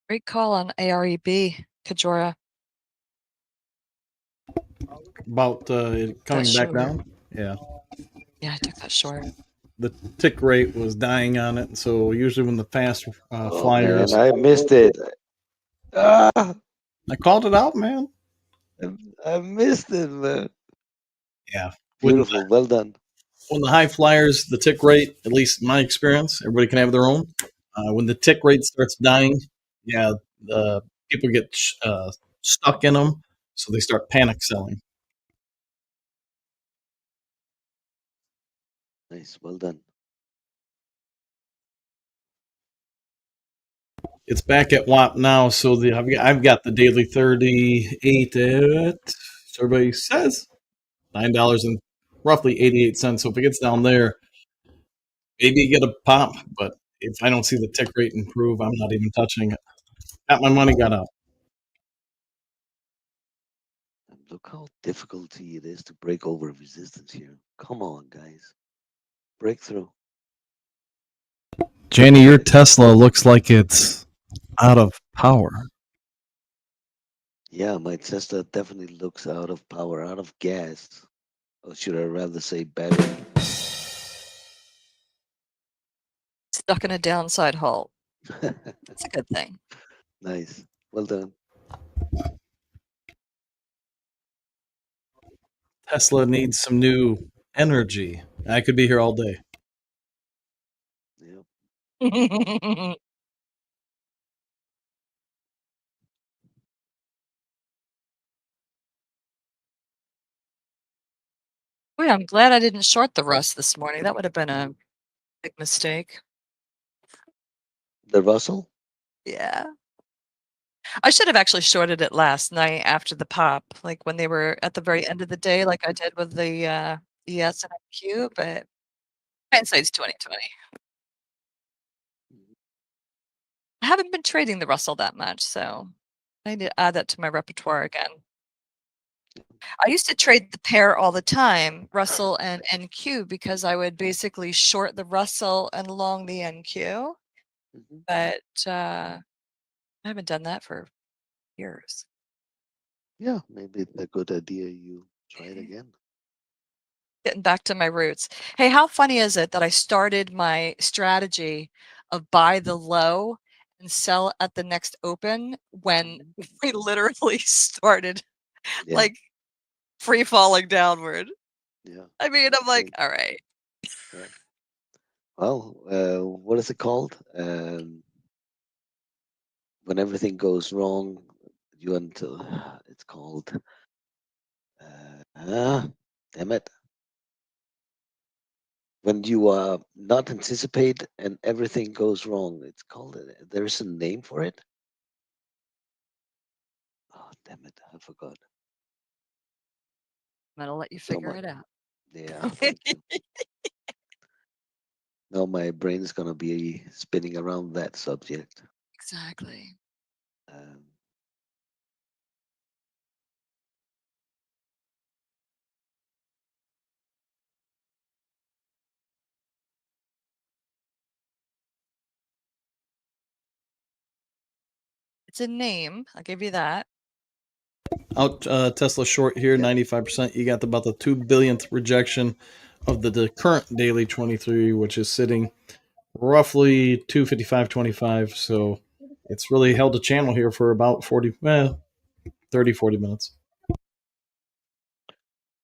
Great call on AREB, Kajora. About it coming back short. down. Yeah. Yeah, I took that short. The tick rate was dying on it. So usually when the fast Oh, flyers. man, I missed it. Ah, I called it out, man. I missed it, man. Yeah. Beautiful. Well done. When the high flyers, the tick rate, at least in my experience, everybody can have their own. When the tick rate starts dying, yeah, people get stuck in them, so they start panic selling. Nice. Well done. It's back at WAP now, so I've got the daily 38 at, so everybody says $9 and roughly 88 cents. So if it gets down there, maybe you get a pop, but if I don't see the tick rate improve, I'm not even touching it. Got my money, got out. And look how difficult it is to break over resistance here. Come on, guys. Breakthrough. Janie, your Tesla looks like it's out of power. Yeah, my Tesla definitely looks out of power, out of gas. Or should I rather say battery? Stuck in a downside hole. That's a good thing. Nice. Well done. Tesla needs some new energy. I could be here all day. Yeah. Boy, I'm glad I didn't short the Rust this morning. That would have been a big mistake. The Russell? Yeah. I should have actually shorted it last night after the pop, like when they were at the very end of the day, like I did with the ES and MQ, but hindsight's 2020. I haven't been trading the Russell that much, so I need to add that to my repertoire again. I used to trade the pair all the time, Russell and NQ, because I would basically short the Russell and long the NQ, Mhm. but I haven't done that for years. Yeah, maybe it's a good idea you try it again. Getting back to my roots. Hey, how funny is it that I started my strategy of buy the low and sell at the next open when we literally started Yeah, like free falling downward? yeah. I mean, I'm like, Great. all right. Yeah. Well, what is it called? When everything goes wrong, you until it's called. Damn it! When you not anticipate and everything goes wrong, it's called. There's a name for it. Oh, damn it! I forgot. I'm gonna let you So figure much. it out. Yeah, thank you. Now my brain is gonna be spinning around that subject. Exactly. Um, It's a name. I'll give you that. Out Tesla short here, Yeah. 95%. You got about the 2 billionth rejection of the current daily 23, which is sitting roughly 255.25. So it's really held a channel here for about 30, 40 minutes.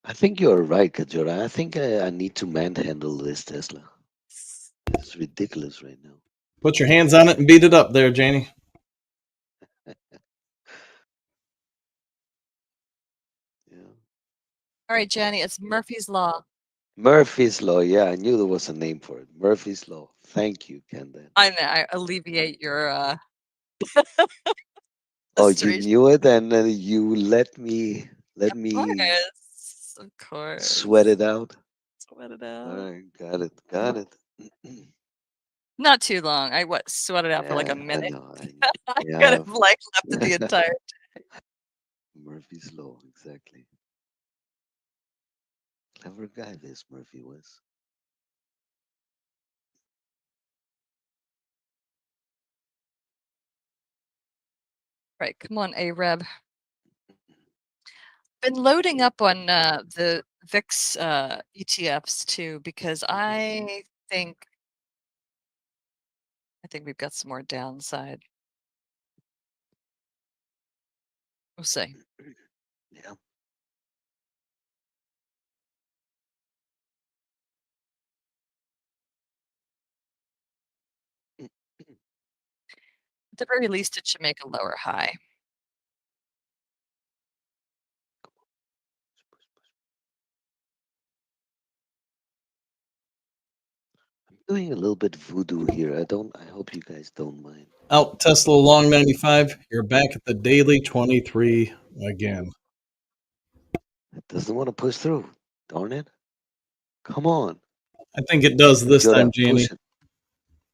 I think you're right, Kajora. I think I need to manhandle this Tesla. It's ridiculous right now. Put your hands on it and beat it up there, Janie. Yeah. All right, Jenny, it's Murphy's Law. Murphy's Law. Yeah, I knew there was a name for it. Murphy's Law. Thank you, Kendall. I alleviate your Oh, you frustration. knew it, and you let me Of course. Of course. sweat it out. Sweat it All out. right, got it, got it. Not too long. I sweat it out for like a Yeah, I minute. know. I Yeah, could have like left it the entire. Murphy's Law, exactly. Clever guy, this Murphy was. Right, come on, Arab. Been loading up on the VIX ETFs too because I think we've got some more downside. We'll see. Yeah. At the very least, it should make a lower high. I'm doing a little bit voodoo here. I hope you guys don't mind. Out Tesla long 95. You're back at the daily 23 again. It doesn't want to push through. Darn it. Come on. I think it does this Jora, time, Janie, push it.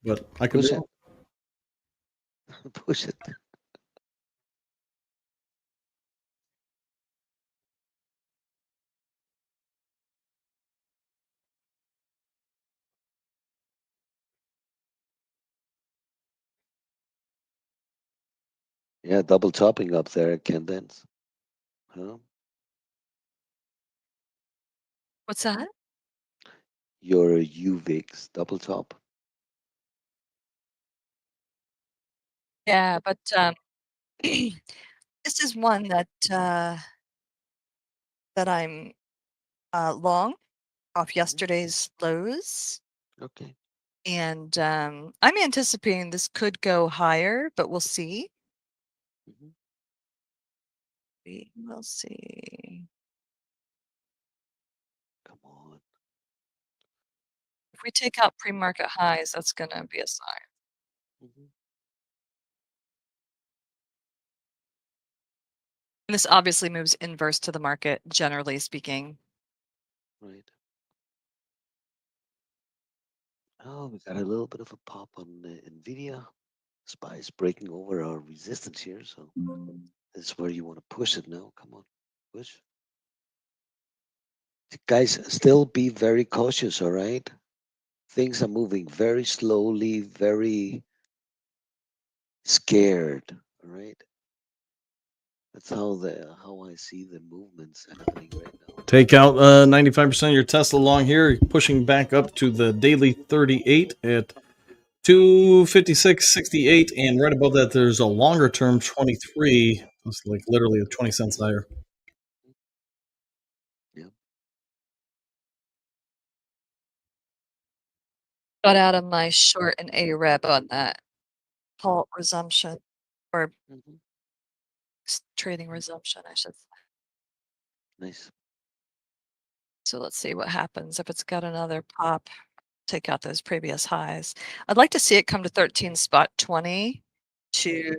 but I could be Push it. wrong. Push it. Yeah, double topping up there at Kendance. Huh? What's that? Your UVIX double top. Yeah, but this is one that that I'm long off yesterday's lows. Okay. And I'm anticipating this could go higher, but we'll see. Mhm. We'll see. Come on. If we take out pre-market highs, that's going to be a sign. Mhm. And this obviously moves inverse to the market, generally speaking. Right. Oh, we got a little bit of a pop on Nvidia. SPY is breaking over our resistance here, so this is where you want to push it now. Come on, push. Guys, still be very cautious, all right? Things are moving very slowly, very scared, all right? That's how I see the movements happening right now. Take out 95% of your Tesla long here, pushing back up to the daily 38 at 256.68, and right above that there's a longer term 23. It's like literally 20 cents higher. Yeah. Got out of my short and AREB on that halt resumption or Mhm. trading resumption, I should say. Nice. So let's see what happens if it's got another pop. Take out those previous highs. I'd like to see it come to 13 spot 20 to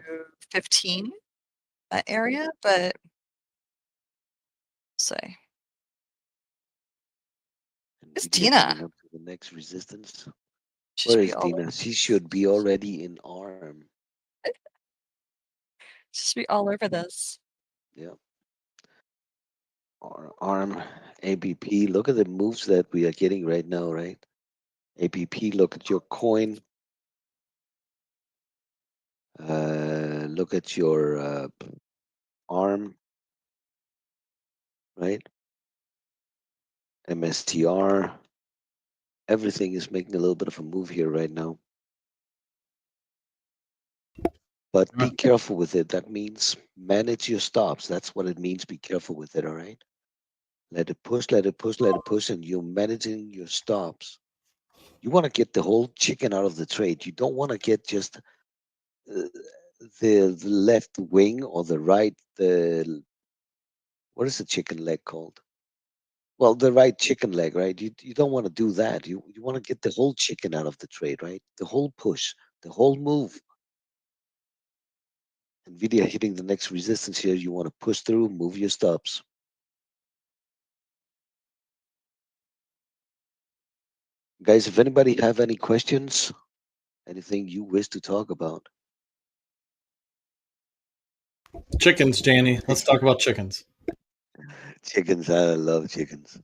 15, that area, but say. It's Nvidia Dina. coming up to the next resistance. She Where should be is all Dina? She should be already in ARM. she should be all over this. Yeah. ARM, ABP. Look at the moves that we are getting right now, right? ABP, look at your coin. Look at your ARM, right? MSTR. Everything is making a little bit of a move here right now. But be careful with it. That means manage your stops. That's what it means. Be careful with it, all right? Let it push, let it push, let it push, and you're managing your stops. You want to get the whole chicken out of the trade. You don't want to get just the left wing or the right, the what is the chicken leg called? Well, the right chicken leg, right? You don't want to do that. You want to get the whole chicken out of the trade, right? The whole push, the whole move. Nvidia hitting the next resistance here. You want to push through, move your stops. Guys, if anybody have any questions, anything you wish to talk about. Chickens, Janie. Let's talk about chickens. Chickens, I love chickens.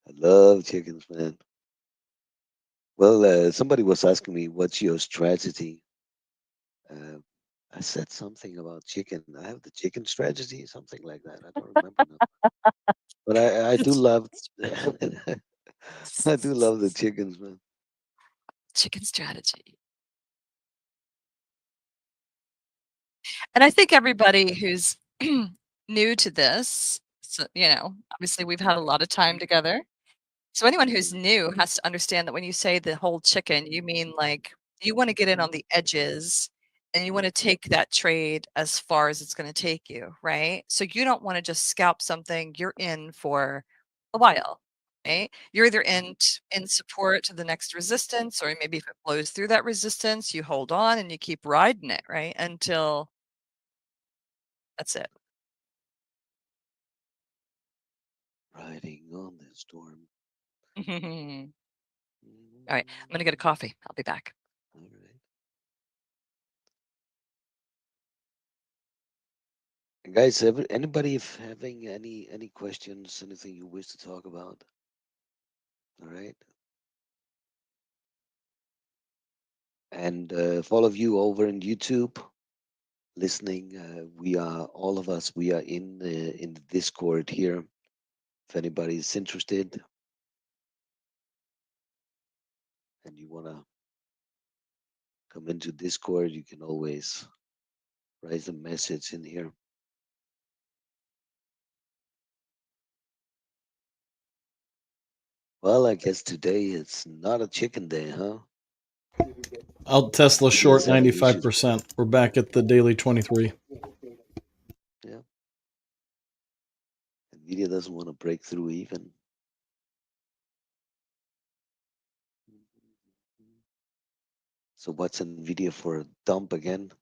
I love chickens, man. Well, somebody was asking me, what's your strategy? I said something about chicken. I have the chicken strategy, something like that. I don't remember now. But I do love I do love the chickens, man. Chicken strategy. And I think everybody who's new to this, so, obviously we've had a lot of time together. So anyone who's new has to understand that when you say the whole chicken, you mean like you want to get in on the edges and you want to take that trade as far as it's going to take you, right? So you don't want to just scalp something, you're in for a while, right? You're either in support to the next resistance, or maybe if it blows through that resistance, you hold on and you keep riding it, right? Until that's it. Riding on the storm. All right, I'm going to get a coffee. I'll be back. All right. And guys, anybody if having any questions, anything you wish to talk about? All right. And for all of you over in YouTube listening, we are all of us. We are in the Discord here. If anybody's interested and you wanna come into Discord, you can always write a message in here. Well, I guess today it's not a chicken day, huh? Out Tesla Nvidia's short having issues. 95%. We're back at the daily 23. Yeah. Nvidia doesn't want to break through even. So what's Nvidia for a dump again?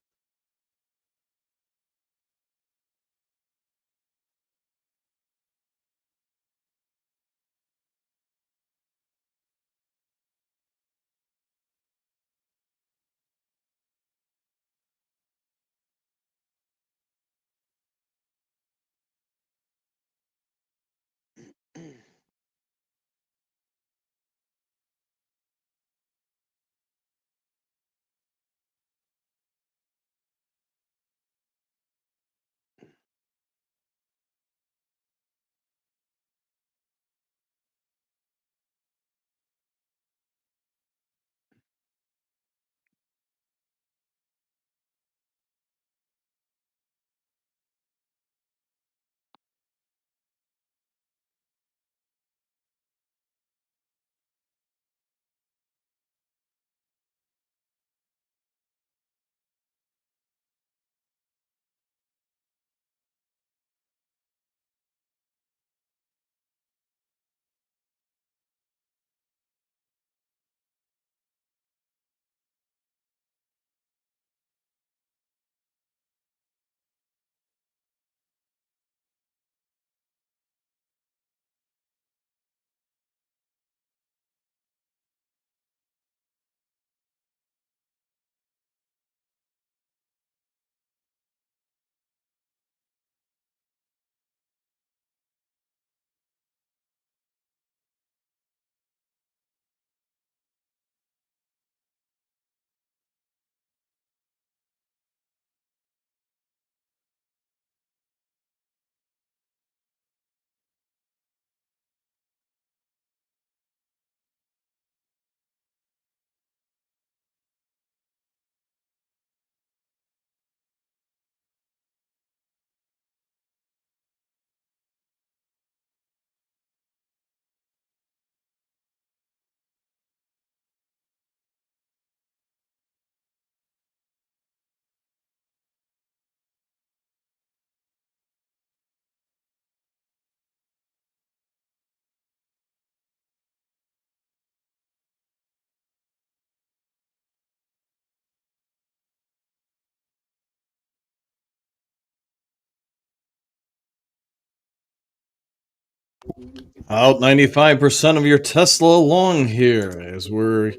Out 95% of your Tesla long here as we're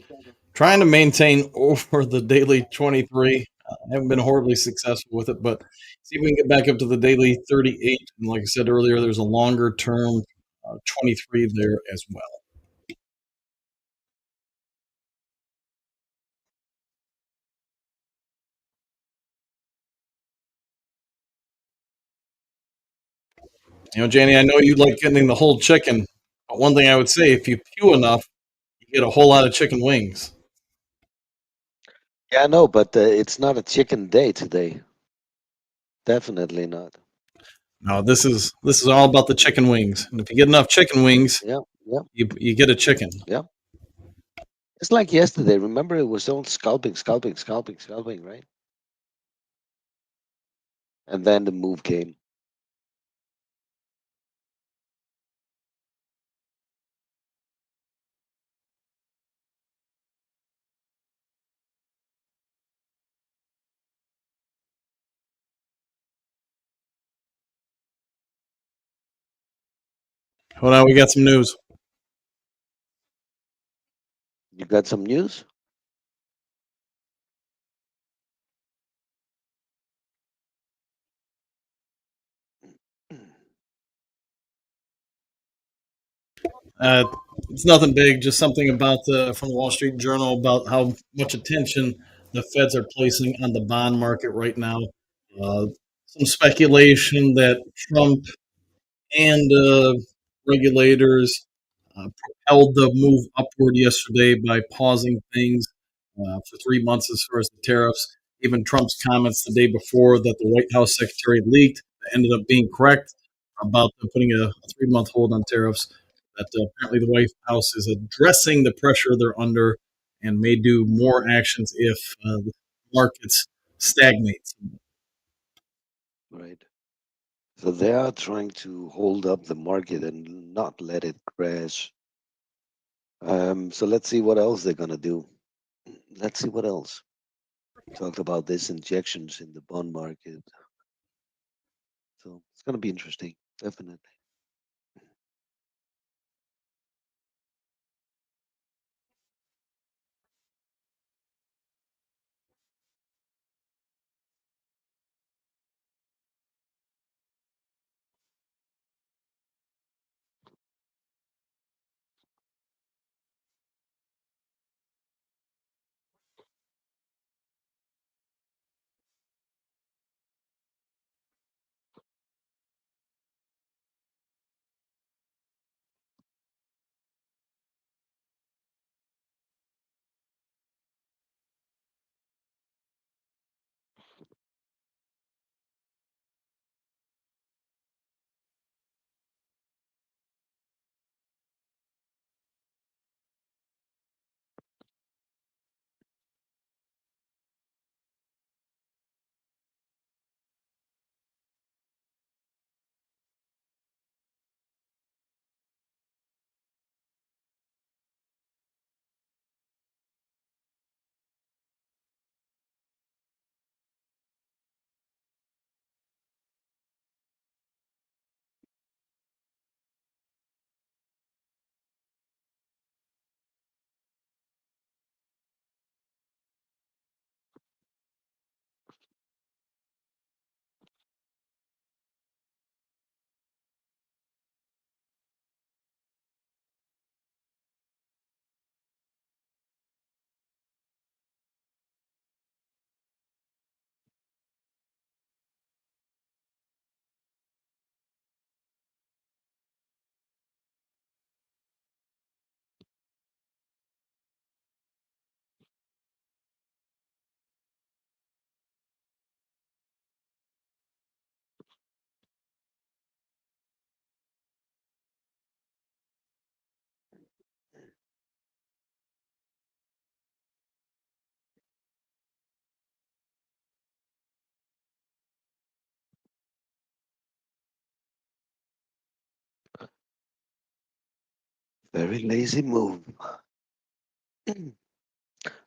trying to maintain over the daily 23. Haven't been horribly successful with it, but see if we can get back up to the daily 38. And like I said earlier, there's a longer term 23 there as well. You know, Janie, I know you like getting the whole chicken, but one thing I would say, if you pew enough, you get a whole lot of chicken wings. Yeah, I know, but it's not a chicken day today. Definitely not. No, this is all about the chicken wings, and if you get enough chicken wings, Yeah, yeah, you get a chicken. yeah. It's like yesterday. Remember, it was all scalping, scalping, scalping, scalping, right? And then the move came. Hold on, we got some news. You got some news? It's nothing big, just something about from the Wall Street Journal about how much attention the Feds are placing on the bond market right now. Some speculation that Trump and regulators propelled the move upward yesterday by pausing things. for 3 months as far as the tariffs. Even Trump's comments the day before that the White House secretary leaked that ended up being correct about putting a 3 month hold on tariffs. That apparently the White House is addressing the pressure they're under and may do more actions if the markets stagnate. Right. So they are trying to hold up the market and not let it crash. So let's see what else they're gonna do. Let's see what else. Talked about this injections in the bond market. So it's gonna be interesting, definitely. Very lazy move.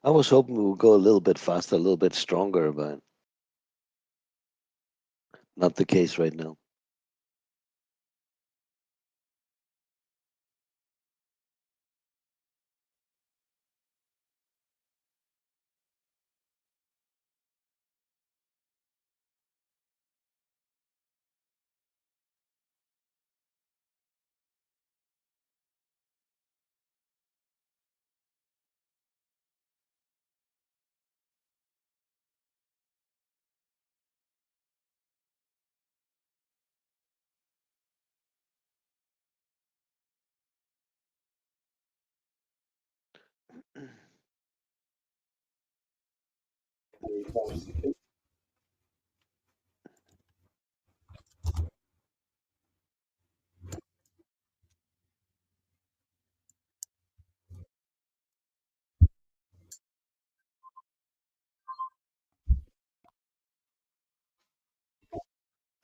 I was hoping we would go a little bit faster, a little bit stronger, but not the case right now.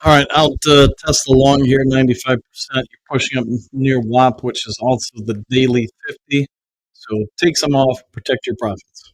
All right, out Tesla long here, 95%. You're pushing up near WAP, which is also the daily 50. So take some off, protect your profits.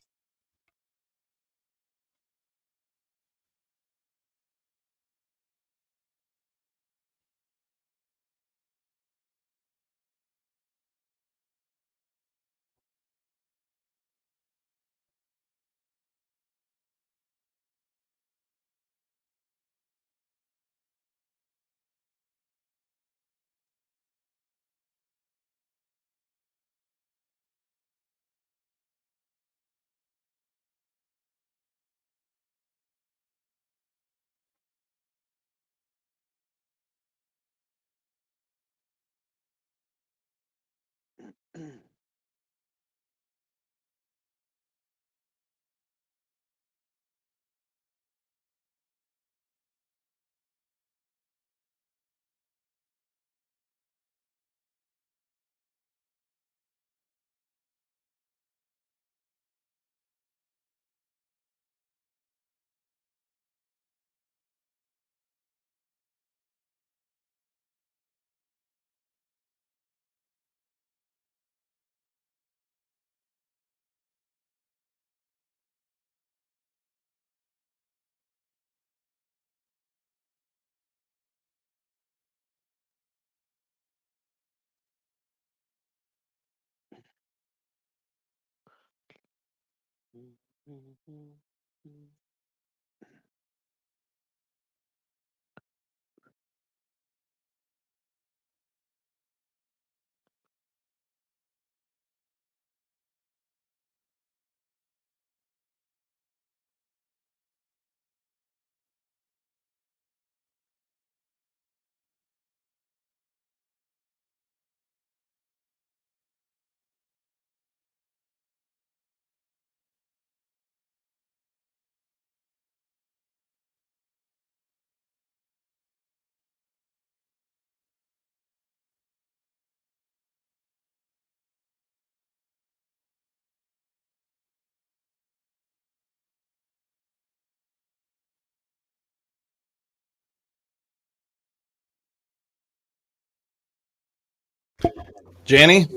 Janny,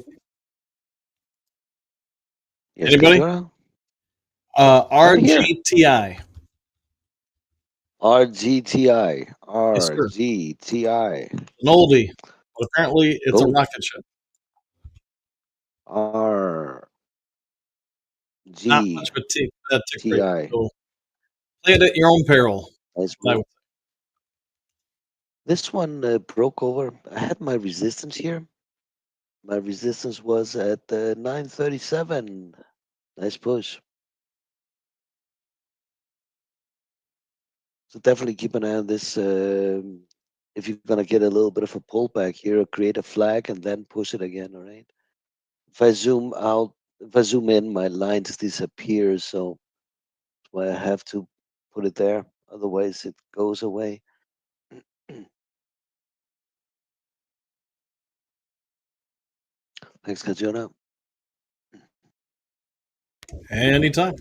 Yes, anybody? Kajora? I'm here. RGTI. RGTI. Yes, sir. RGTI. An oldie, but apparently it's a Oh, rocket ship. Not much of a tick rate. RGTI. So play it at your own peril. Nice I move. would- This one broke over. I had my resistance here. My resistance was at 937. Nice push. So definitely keep an eye on this. If you're gonna get a little bit of a pullback here, create a flag and then push it again. All right. If I zoom out, if I zoom in, my lines disappear. So that's why I have to put it there. Otherwise, it goes away. Thanks, Kajona. Anytime.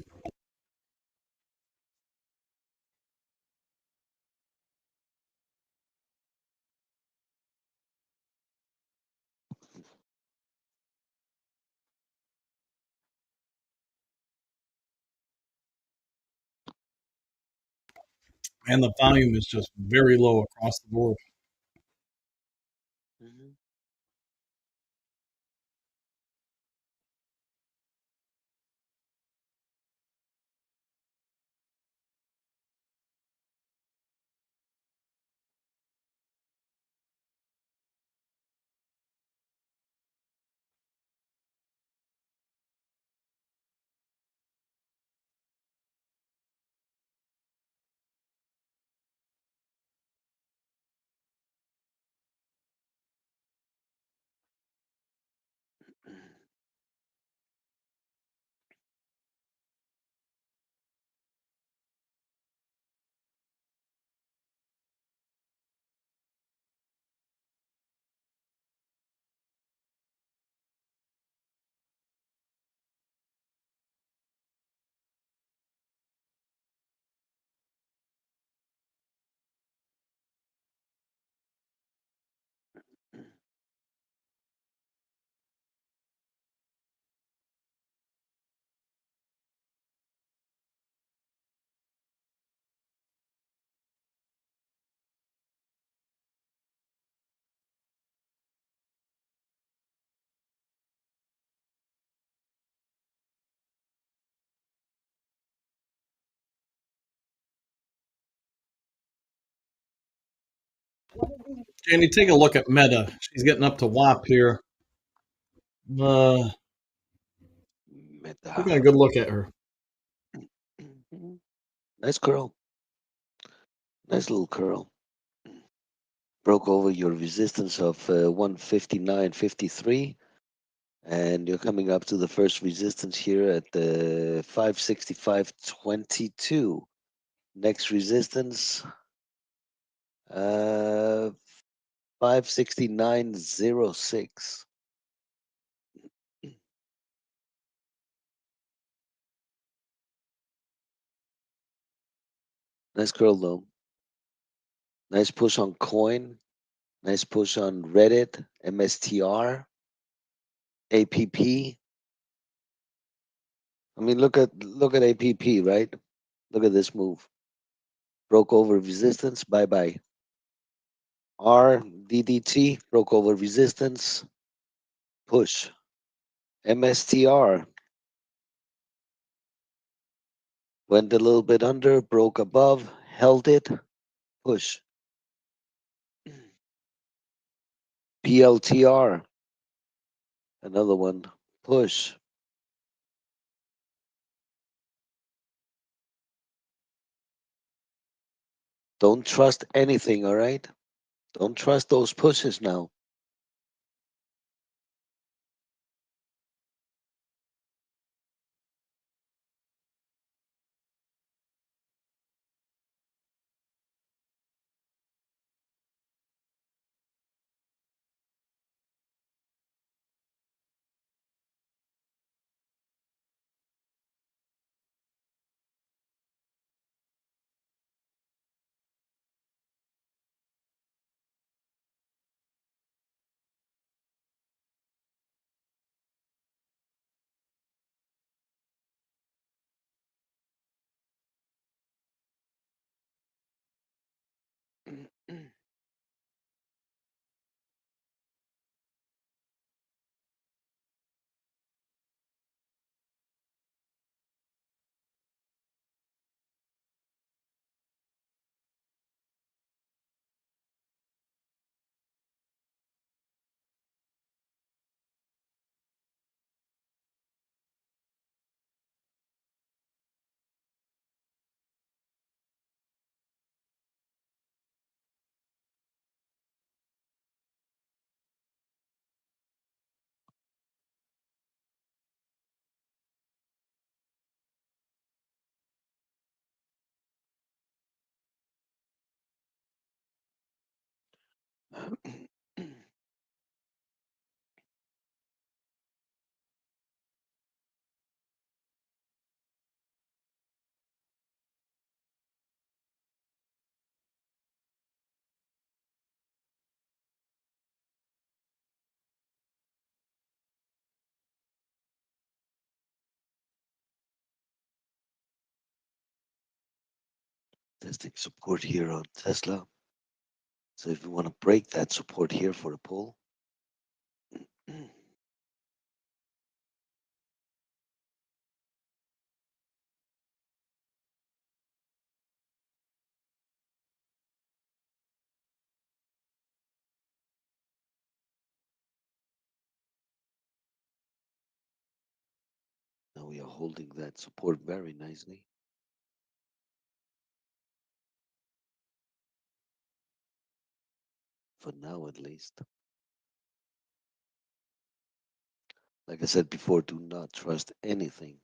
And the volume is just very low across the board. Mhm. Jamie, take a look at Meta. She's getting up to WAP here. Taking a Meta. good look at her. Nice curl. Nice little curl. Broke over your resistance of 159.53. And you're coming up to the first resistance here at the 565.22. Next resistance, 569.06. Nice curl though. Nice push on coin. Nice push on Reddit, MSTR, APP. I mean, look at APP, right? Look at this move. Broke over resistance. Bye bye. RDDT broke over resistance. Push. MSTR Went a little bit under, broke above, held it, push. PLTR, another one, push. Don't trust anything, all right? Don't trust those pushes now. Testing support here on Tesla. So if you want to break that support here for a pull, now we are holding that support very nicely. For now, at least. Like I said before, do not trust anything.